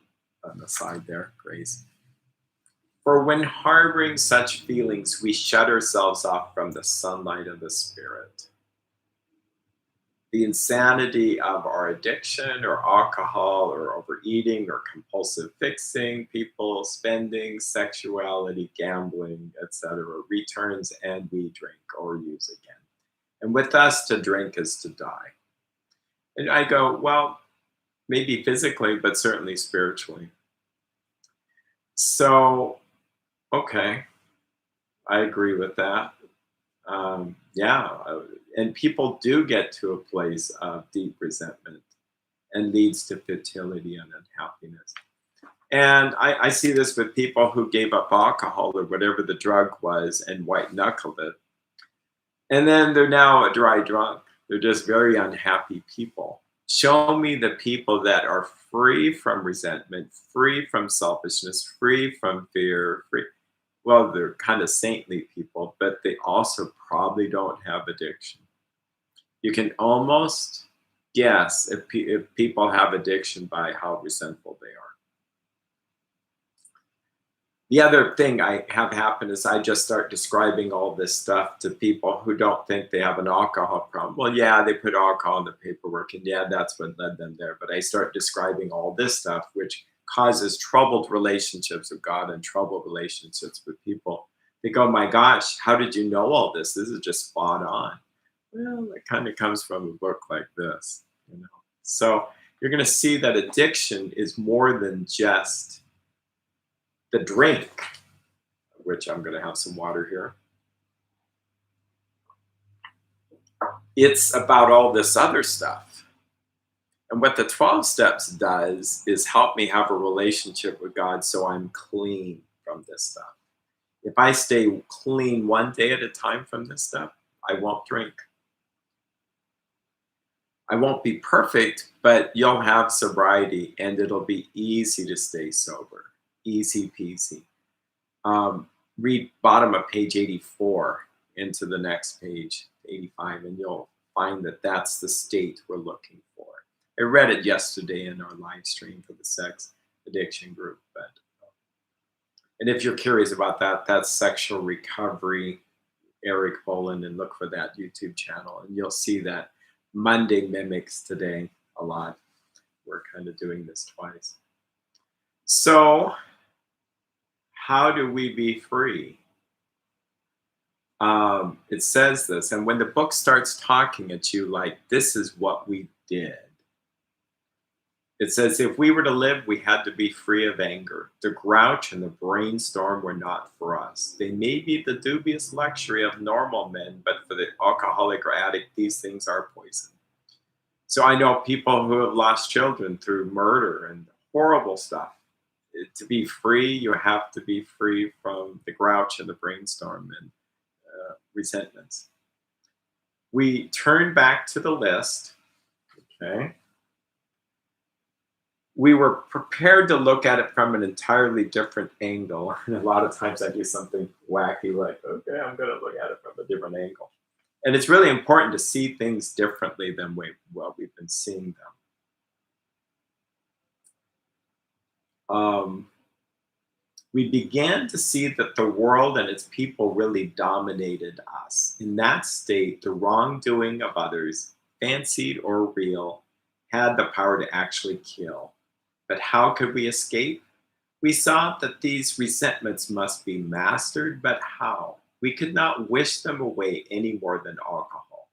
A: the side there, grace. For when harboring such feelings, we shut ourselves off from the sunlight of the Spirit. The insanity of our addiction or alcohol or overeating or compulsive fixing, people, spending, sexuality, gambling, etc., returns and we drink or use again. And with us, to drink is to die. And I go, well, maybe physically, but certainly spiritually. So, okay, I agree with that. And people do get to a place of deep resentment and leads to futility and unhappiness. And I see this with people who gave up alcohol or whatever the drug was and white knuckled it. And then they're now a dry drunk. They're just very unhappy people. Show me the people that are free from resentment, free from selfishness, free from fear, free. Well, they're kind of saintly people, but they also probably don't have addiction. You can almost guess if people have addiction by how resentful they are. The other thing I have happen is I just start describing all this stuff to people who don't think they have an alcohol problem. Well, yeah, they put alcohol in the paperwork, and yeah, that's what led them there. But I start describing all this stuff, which causes troubled relationships with God and troubled relationships with people. They go, my gosh, how did you know all this? This is just spot on. Well, it kind of comes from a book like this, you know. So you're going to see that addiction is more than just the drink, which I'm going to have some water here. It's about all this other stuff. And what the 12 steps does is help me have a relationship with God so I'm clean from this stuff. If I stay clean one day at a time from this stuff, I won't drink. I won't be perfect, but you'll have sobriety and it'll be easy to stay sober. Easy peasy. Read bottom of page 84 into the next page, 85, and you'll find that that's the state we're looking for. I read it yesterday in our live stream for the sex addiction group. And if you're curious about that, that's Sexual Recovery, Erik Bohlin, and look for that YouTube channel. And you'll see that Monday mimics today a lot. We're kind of doing this twice. So, how do we be free? It says this, and when the book starts talking at you like, this is what we did. It says, if we were to live, we had to be free of anger. The grouch and the brainstorm were not for us. They may be the dubious luxury of normal men, but for the alcoholic or addict, these things are poison. So I know people who have lost children through murder and horrible stuff. To be free, you have to be free from the grouch and the brainstorm and resentments. We turn back to the list, okay? We were prepared to look at it from an entirely different angle. And a lot of times I do something wacky like, okay, I'm going to look at it from a different angle. And it's really important to see things differently than we've been seeing them. We began to see that the world and its people really dominated us. In that state, the wrongdoing of others, fancied or real, had the power to actually kill. But how could we escape? We saw that these resentments must be mastered, but how? We could not wish them away any more than alcohol.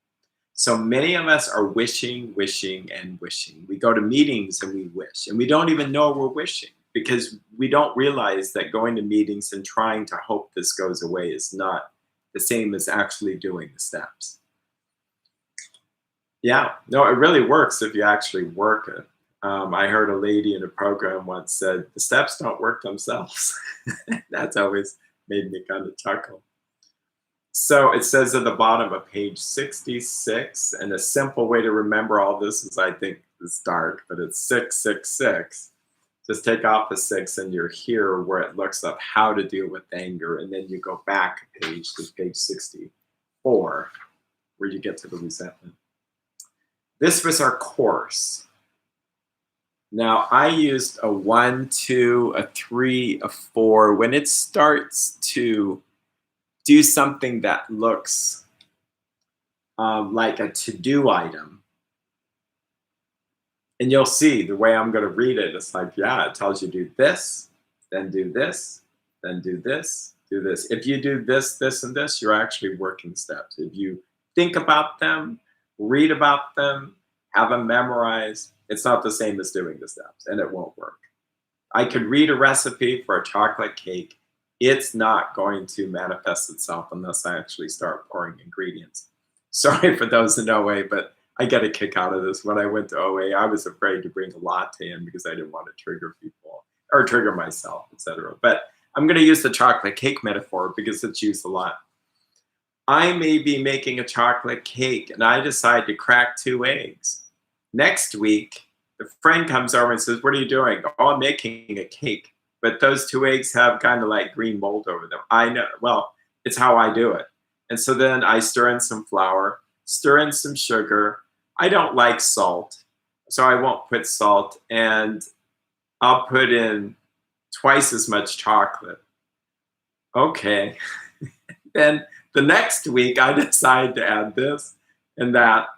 A: So many of us are wishing, wishing, and wishing. We go to meetings and we wish, and we don't even know we're wishing because we don't realize that going to meetings and trying to hope this goes away is not the same as actually doing the steps. Yeah, no, it really works if you actually work it. I heard a lady in a program once said, the steps don't work themselves. That's always made me kind of chuckle. So it says at the bottom of page 66, and a simple way to remember all this is, I think it's dark, but it's 666. Just take off the 6 and you're here where it looks up how to deal with anger. And then you go back a page to page 64, where you get to the resentment. This was our course. Now, I used a 1, 2, a 3, a 4. When it starts to do something that looks like a to-do item, and you'll see the way I'm going to read it, it's like, yeah, it tells you do this, then do this, then do this, do this. If you do this, this, and this, you're actually working steps. If you think about them, read about them, have them memorized, it's not the same as doing the steps, and it won't work. I could read a recipe for a chocolate cake. It's not going to manifest itself unless I actually start pouring ingredients. Sorry for those in OA, but I get a kick out of this. When I went to OA, I was afraid to bring a latte in because I didn't want to trigger people. or trigger myself, etc. But I'm going to use the chocolate cake metaphor because it's used a lot. I may be making a chocolate cake and I decide to crack 2 eggs. Next week, the friend comes over and says, "What are you doing?" "Oh, I'm making a cake. But those 2 eggs have kind of like green mold over them." I know, well, it's how I do it. And so then I stir in some flour, stir in some sugar. I don't like salt, so I won't put salt. And I'll put in twice as much chocolate. Okay. Then the next week, I decide to add this and that.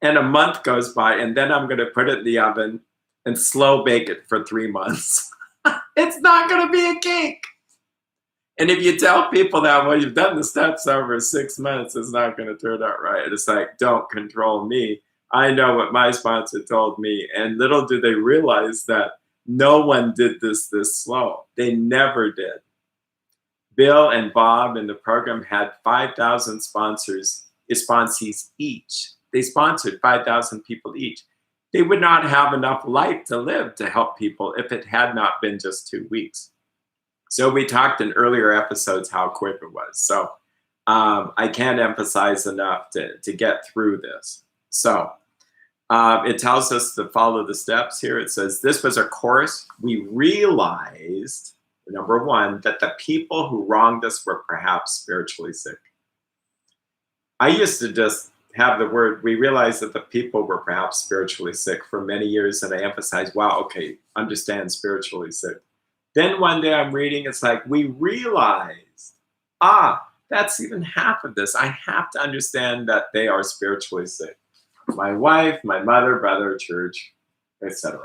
A: And a month goes by, and then I'm going to put it in the oven and slow bake it for 3 months. It's not going to be a cake. And if you tell people that, well, you've done the steps over 6 months, it's not going to turn out right. It's like, don't control me. I know what my sponsor told me. And little do they realize that no one did this slow. They never did. Bill and Bob in the program had 5,000 sponsees each. They sponsored 5,000 people each. They would not have enough life to live to help people if it had not been just 2 weeks. So we talked in earlier episodes how quick it was. So I can't emphasize enough to get through this. So it tells us to follow the steps here. It says, this was a course. We realized, number 1, that the people who wronged us were perhaps spiritually sick. I used to just have the word, we realized that the people were perhaps spiritually sick for many years. And I emphasized, wow, okay, understand spiritually sick. Then one day I'm reading, it's like, we realized, that's even half of this. I have to understand that they are spiritually sick. My wife, my mother, brother, church, etc.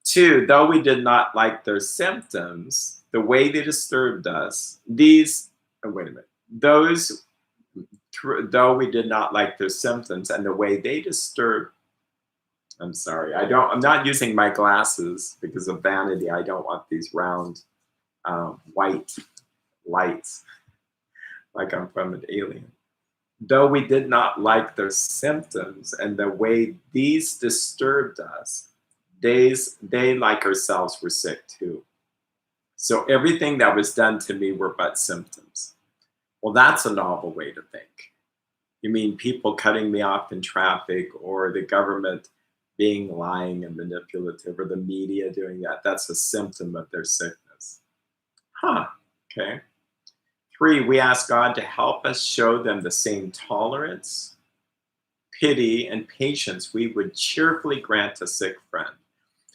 A: 2, though we did not like their symptoms, the way they disturbed us, though we did not like their symptoms and the way they disturbed, I'm not using my glasses because of vanity. I don't want these round white lights like I'm from an alien. Though we did not like their symptoms and the way these disturbed us, they like ourselves were sick too. So everything that was done to me were but symptoms. Well, that's a novel way to think. You mean people cutting me off in traffic, or the government being lying and manipulative, or the media doing that? That's a symptom of their sickness. Okay. 3, we ask God to help us show them the same tolerance, pity, and patience we would cheerfully grant a sick friend.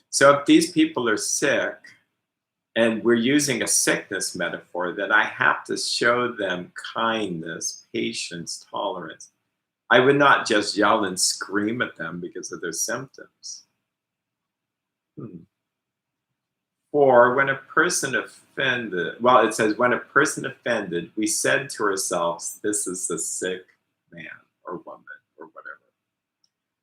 A: So if these people are sick, and we're using a sickness metaphor, then I have to show them kindness, patience, tolerance. I would not just yell and scream at them because of their symptoms. 4, when a person offended, it says, when a person offended, we said to ourselves, this is a sick man or woman or whatever.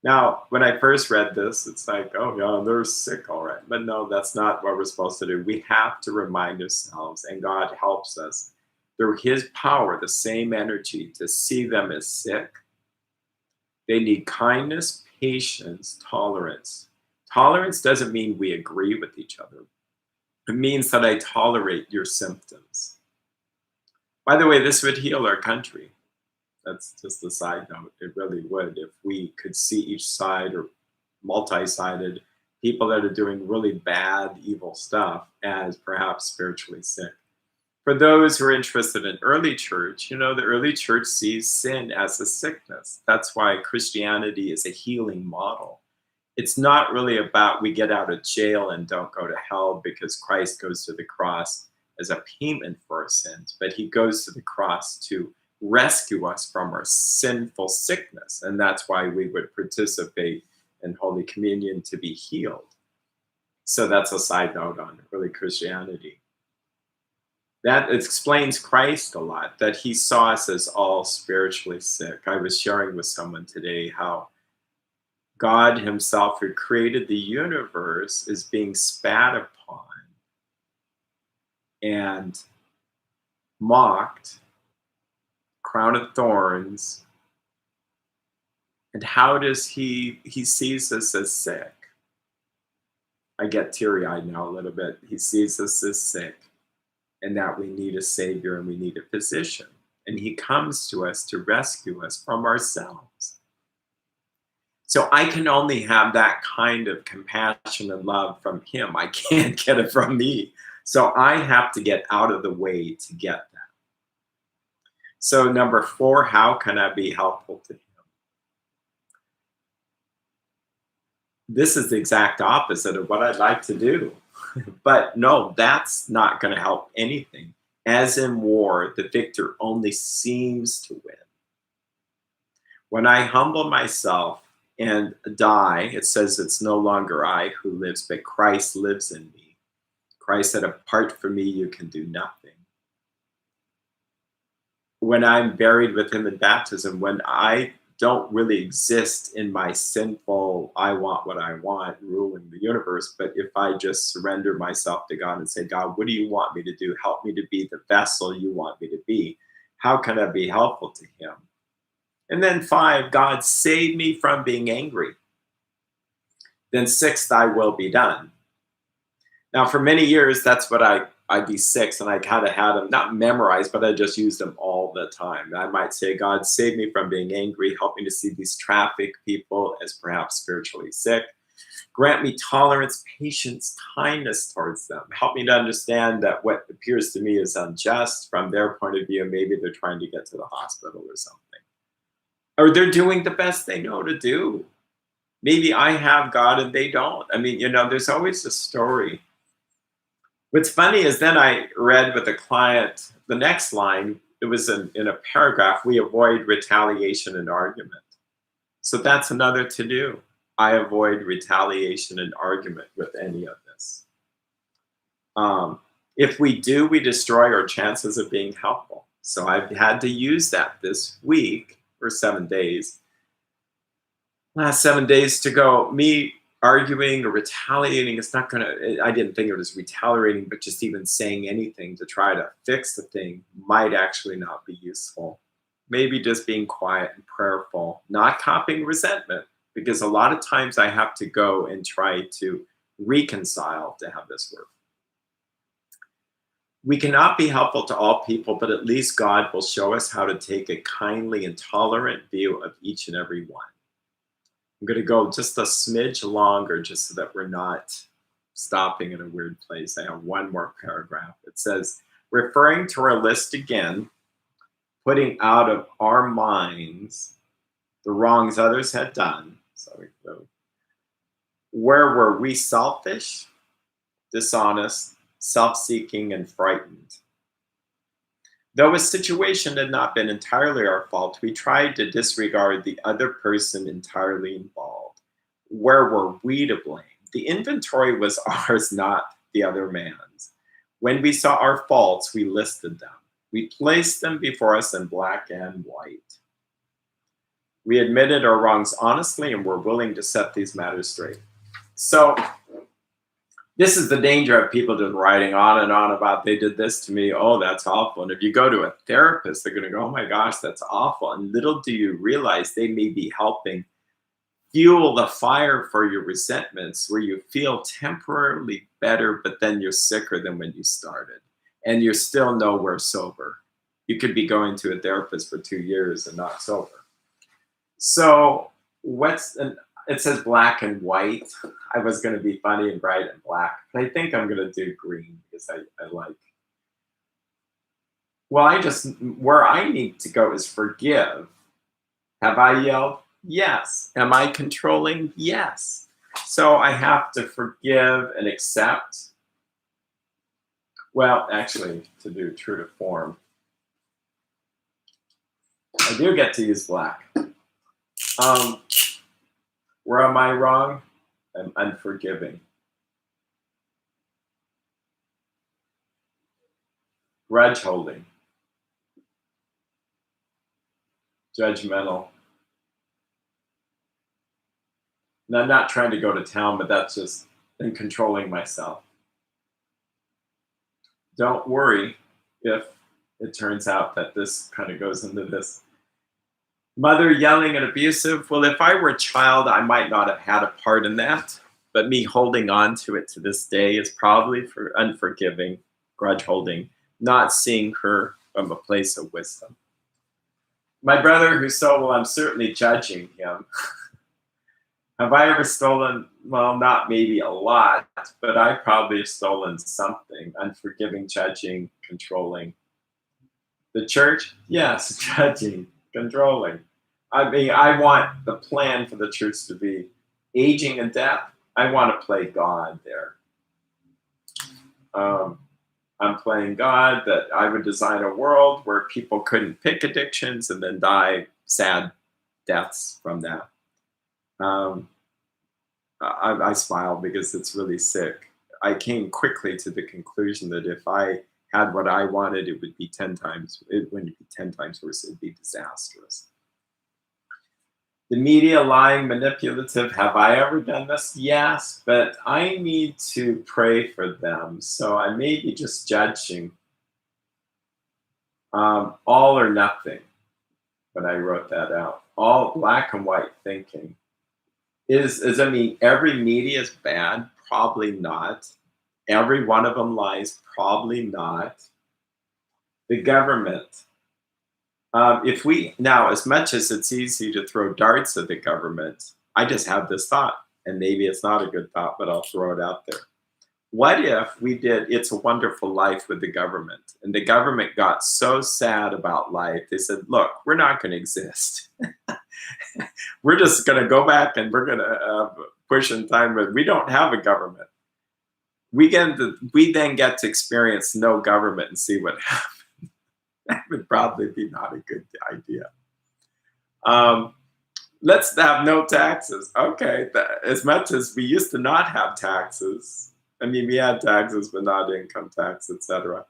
A: Now, when I first read this, it's like, oh yeah, they're sick, all right. But no, that's not what we're supposed to do. We have to remind ourselves, and God helps us through his power, the same energy, to see them as sick. They need kindness, patience, tolerance. Tolerance doesn't mean we agree with each other. It means that I tolerate your symptoms. By the way, this would heal our country. That's just a side note. It really would, if we could see each side, or multi-sided people that are doing really bad, evil stuff, as perhaps spiritually sick. For those who are interested in early church, the early church sees sin as a sickness. That's why Christianity is a healing model. It's not really about we get out of jail and don't go to hell because Christ goes to the cross as a payment for our sins, but he goes to the cross to rescue us from our sinful sickness. And that's why we would participate in Holy Communion, to be healed. So that's a side note on early Christianity. That explains Christ a lot, that he saw us as all spiritually sick. I was sharing with someone today how God himself, who created the universe, is being spat upon and mocked, crown of thorns. And how does he sees us as sick? I get teary-eyed now a little bit. He sees us as sick and that we need a savior and we need a physician. And he comes to us to rescue us from ourselves. So I can only have that kind of compassion and love from him. I can't get it from me. So I have to get out of the way to get that. So number 4, how can I be helpful to him? This is the exact opposite of what I'd like to do. But no, that's not going to help anything. As in war, the victor only seems to win. When I humble myself and die, it says it's no longer I who lives, but Christ lives in me. Christ said, apart from me, you can do nothing. When I'm buried with him in baptism, when I don't really exist in my sinful, I want what I want, ruling the universe, but if I just surrender myself to God and say, God, what do you want me to do? Help me to be the vessel you want me to be. How can I be helpful to him? And then 5, God, save me from being angry. Then 6, thy will be done. Now, for many years, that's what I'd be 6, and I kind of had them, not memorized, but I just used them all the time. I might say, God, save me from being angry. Help me to see these traffic people as perhaps spiritually sick. Grant me tolerance, patience, kindness towards them. Help me to understand that what appears to me is unjust from their point of view. Maybe they're trying to get to the hospital or something. Or they're doing the best they know to do. Maybe I have God and they don't. I mean, there's always a story. What's funny is then I read with a client, the next line, it was in a paragraph, we avoid retaliation and argument. So that's another to do. I avoid retaliation and argument with any of this. If we do, we destroy our chances of being helpful. So I've had to use that this week for 7 days. Last 7 days to go, me arguing or retaliating, it's not gonna, I didn't think it was retaliating, but just even saying anything to try to fix the thing might actually not be useful. Maybe just being quiet and prayerful, not copying resentment, because a lot of times I have to go and try to reconcile to have this work. We cannot be helpful to all people, but at least God will show us how to take a kindly and tolerant view of each and every one. I'm going to go just a smidge longer just so that we're not stopping in a weird place. I have one more paragraph. It says, referring to our list again, putting out of our minds the wrongs others had done. Where were we selfish, dishonest, self-seeking, and frightened? Though a situation had not been entirely our fault, we tried to disregard the other person entirely involved. Where were we to blame? The inventory was ours, not the other man's. When we saw our faults, we listed them. We placed them before us in black and white. We admitted our wrongs honestly and were willing to set these matters straight. So this is the danger of people just writing on and on about they did this to me. Oh, that's awful. And if you go to a therapist, they're going to go, oh my gosh, that's awful. And little do you realize they may be helping fuel the fire for your resentments where you feel temporarily better, but then you're sicker than when you started. And you're still nowhere sober. You could be going to a therapist for 2 years and not sober. So it says black and white. I was going to be funny and bright and black, but I think I'm going to do green because I like. Well, where I need to go is forgive. Have I yelled? Yes. Am I controlling? Yes. So I have to forgive and accept. Well, actually, to do true to form, I do get to use black. Where am I wrong? I'm unforgiving. Grudge holding. Judgmental. And I'm not trying to go to town, but that's just in controlling myself. Don't worry if it turns out that this kind of goes into this. Mother yelling and abusive. Well, if I were a child, I might not have had a part in that. but me holding on to it to this day is probably for unforgiving, grudge holding, not seeing her from a place of wisdom. My brother who stole, well, I'm certainly judging him. Have I ever stolen? Well, not maybe a lot, but I probably have stolen something. Unforgiving, judging, controlling. The church? Yes, judging, controlling. I mean, I want the plan for the church to be aging and death. I want to play God there. I'm playing God that I would design a world where people couldn't pick addictions and then die sad deaths from that. I smile because it's really sick. I came quickly to the conclusion that if I had what I wanted, it would be 10 times, it wouldn't be 10 times worse, it would be disastrous. The media, lying, manipulative, have I ever done this? Yes, but I need to pray for them. So I may be just judging all or nothing when I wrote that out. All black and white thinking. I mean, every media is bad? Probably not. Every one of them lies? Probably not. The government. Now, as much as it's easy to throw darts at the government, I just have this thought, and maybe it's not a good thought, but I'll throw it out there. What if we did It's a Wonderful Life with the government, and the government got so sad about life, they said, look, we're not going to exist. We're just going to go back and we're going to push in time, but we don't have a government. We then get to experience no government and see what happens. That would probably be not a good idea. Let's have no taxes. Okay, as much as we used to not have taxes, I mean, we had taxes, but not income tax, etc.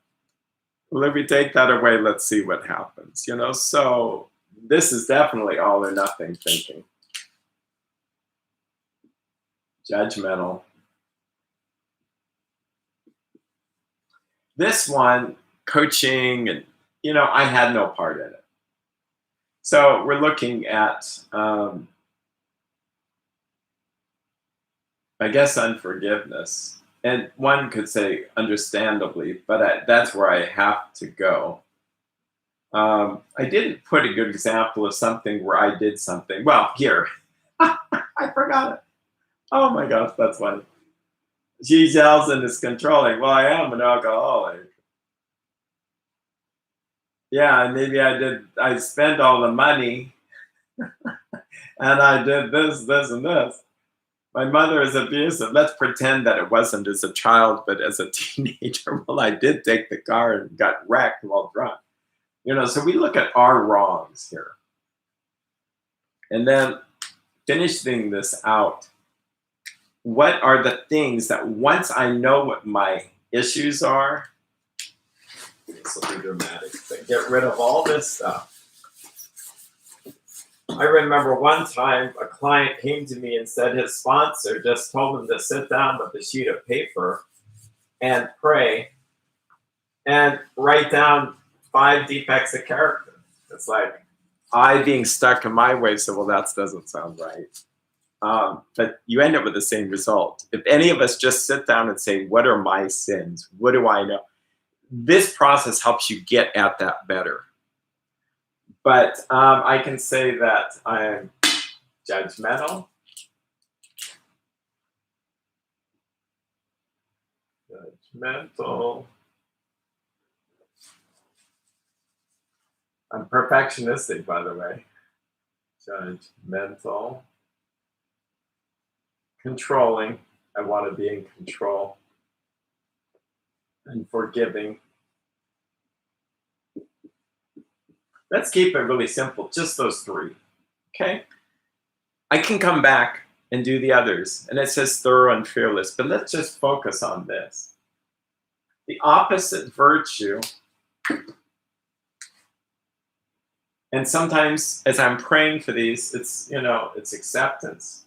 A: Well, if we take that away, let's see what happens. So this is definitely all or nothing thinking. Judgmental. This one, coaching, and I had no part in it. So we're looking at, I guess, unforgiveness. And one could say understandably, but that's where I have to go. I didn't put a good example of something where I did something. Well, here, I forgot it. Oh my gosh, that's funny. She yells and is controlling. Well, I am an alcoholic. Yeah, and maybe I spent all the money and I did this, and this. My mother is abusive. Let's pretend that it wasn't as a child, but as a teenager. Well, I did take the car and got wrecked while drunk. So we look at our wrongs here. And then finishing this out, what are the things that once I know what my issues are, this will be dramatic, but get rid of all this stuff. I remember one time a client came to me and said his sponsor just told him to sit down with a sheet of paper and pray and write down 5 defects of character. It's like I being stuck in my way, so well, that doesn't sound right. But you end up with the same result. If any of us just sit down and say, what are my sins? What do I know? This process helps you get at that better. But I can say that I'm judgmental. I'm perfectionistic, by the way. Judgmental. Controlling. I want to be in control. And forgiving. Let's keep it really simple. Just those 3. Okay? I can come back and do the others. And it says thorough and fearless. But let's just focus on this. The opposite virtue. And sometimes as I'm praying for these, it's, it's acceptance.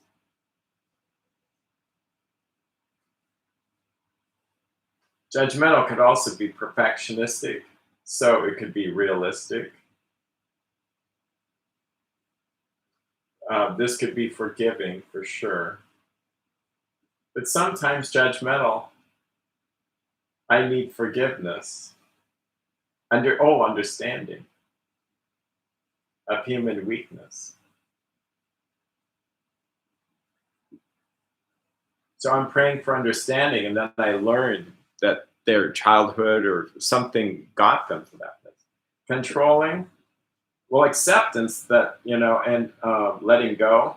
A: Judgmental could also be perfectionistic, so it could be realistic. This could be forgiving for sure. But sometimes judgmental, I need forgiveness, understanding of human weakness. So I'm praying for understanding, and then I learned that their childhood or something got them to that place. Controlling, well, acceptance that, and letting go,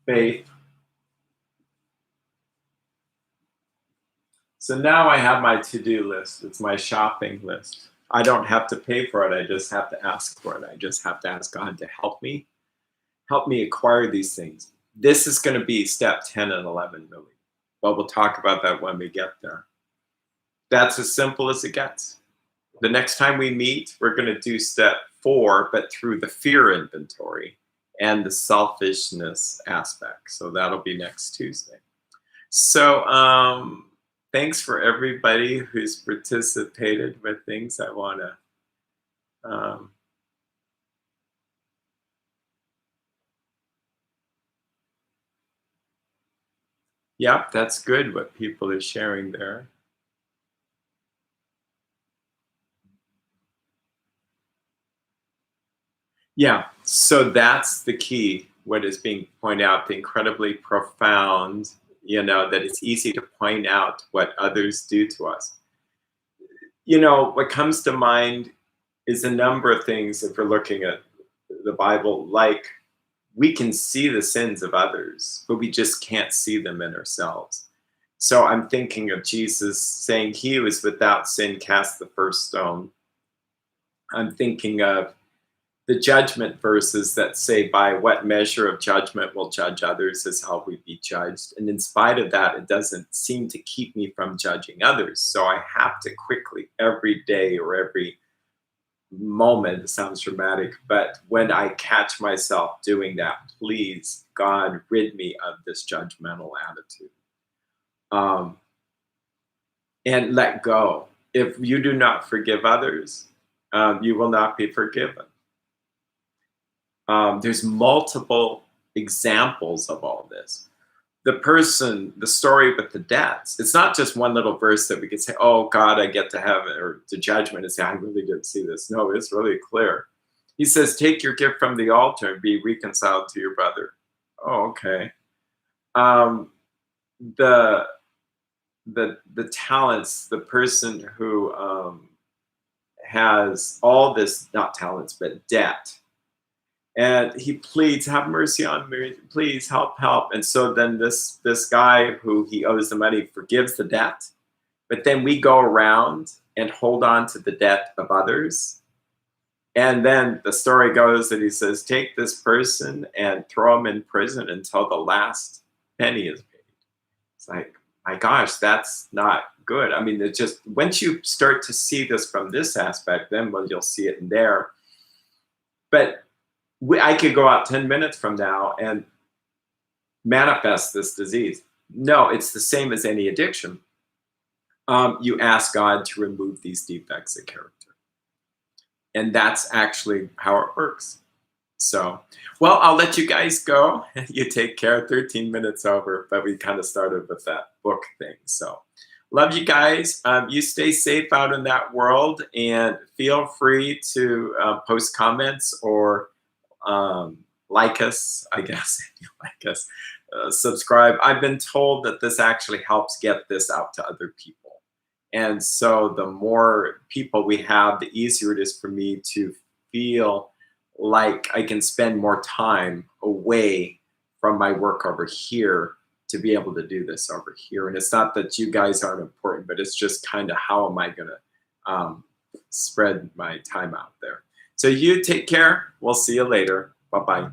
A: faith. So now I have my to-do list. It's my shopping list. I don't have to pay for it. I just have to ask for it. I just have to ask God to help me acquire these things. This is going to be step 10 and 11, really. But we'll talk about that when we get there. That's as simple as it gets. The next time we meet, we're going to do step 4, but through the fear inventory and the selfishness aspect. So that'll be next Tuesday. So thanks for everybody who's participated with things. I want to yep, that's good what people are sharing there. Yeah, so that's the key, what is being pointed out, the incredibly profound, that it's easy to point out what others do to us. What comes to mind is a number of things if we're looking at the Bible, like we can see the sins of others, but we just can't see them in ourselves. So I'm thinking of Jesus saying he who is without sin cast the first stone. I'm thinking of the judgment verses that say, by what measure of judgment we'll judge others is how we be judged. And in spite of that, it doesn't seem to keep me from judging others. So I have to quickly, every day or every moment, it sounds dramatic, but when I catch myself doing that, please, God, rid me of this judgmental attitude. And let go. If you do not forgive others, you will not be forgiven. There's multiple examples of all this. The story with the debts, it's not just one little verse that we could say, oh, God, I get to heaven or to judgment and say, I really didn't see this. No, it's really clear. He says, take your gift from the altar and be reconciled to your brother. Oh, okay. The talents, the person who has all this, not talents, but debt, and he pleads, have mercy on me, please help. And so then this guy who he owes the money forgives the debt, but then we go around and hold on to the debt of others. And then the story goes that he says, take this person and throw him in prison until the last penny is paid. It's like, my gosh, that's not good. I mean, it's just, once you start to see this from this aspect, then you'll see it in there. But I could go out 10 minutes from now and manifest this disease. No, it's the same as any addiction. You ask God to remove these defects of character. And that's actually how it works. So, well, I'll let you guys go. You take care. 13 minutes over, but we kind of started with that book thing. So, love you guys. You stay safe out in that world, and feel free to post comments or like us, I guess, if you like us, subscribe. I've been told that this actually helps get this out to other people. And so the more people we have, the easier it is for me to feel like I can spend more time away from my work over here to be able to do this over here. And it's not that you guys aren't important, but it's just kind of how am I going to spread my time out there. So you take care. We'll see you later. Bye-bye.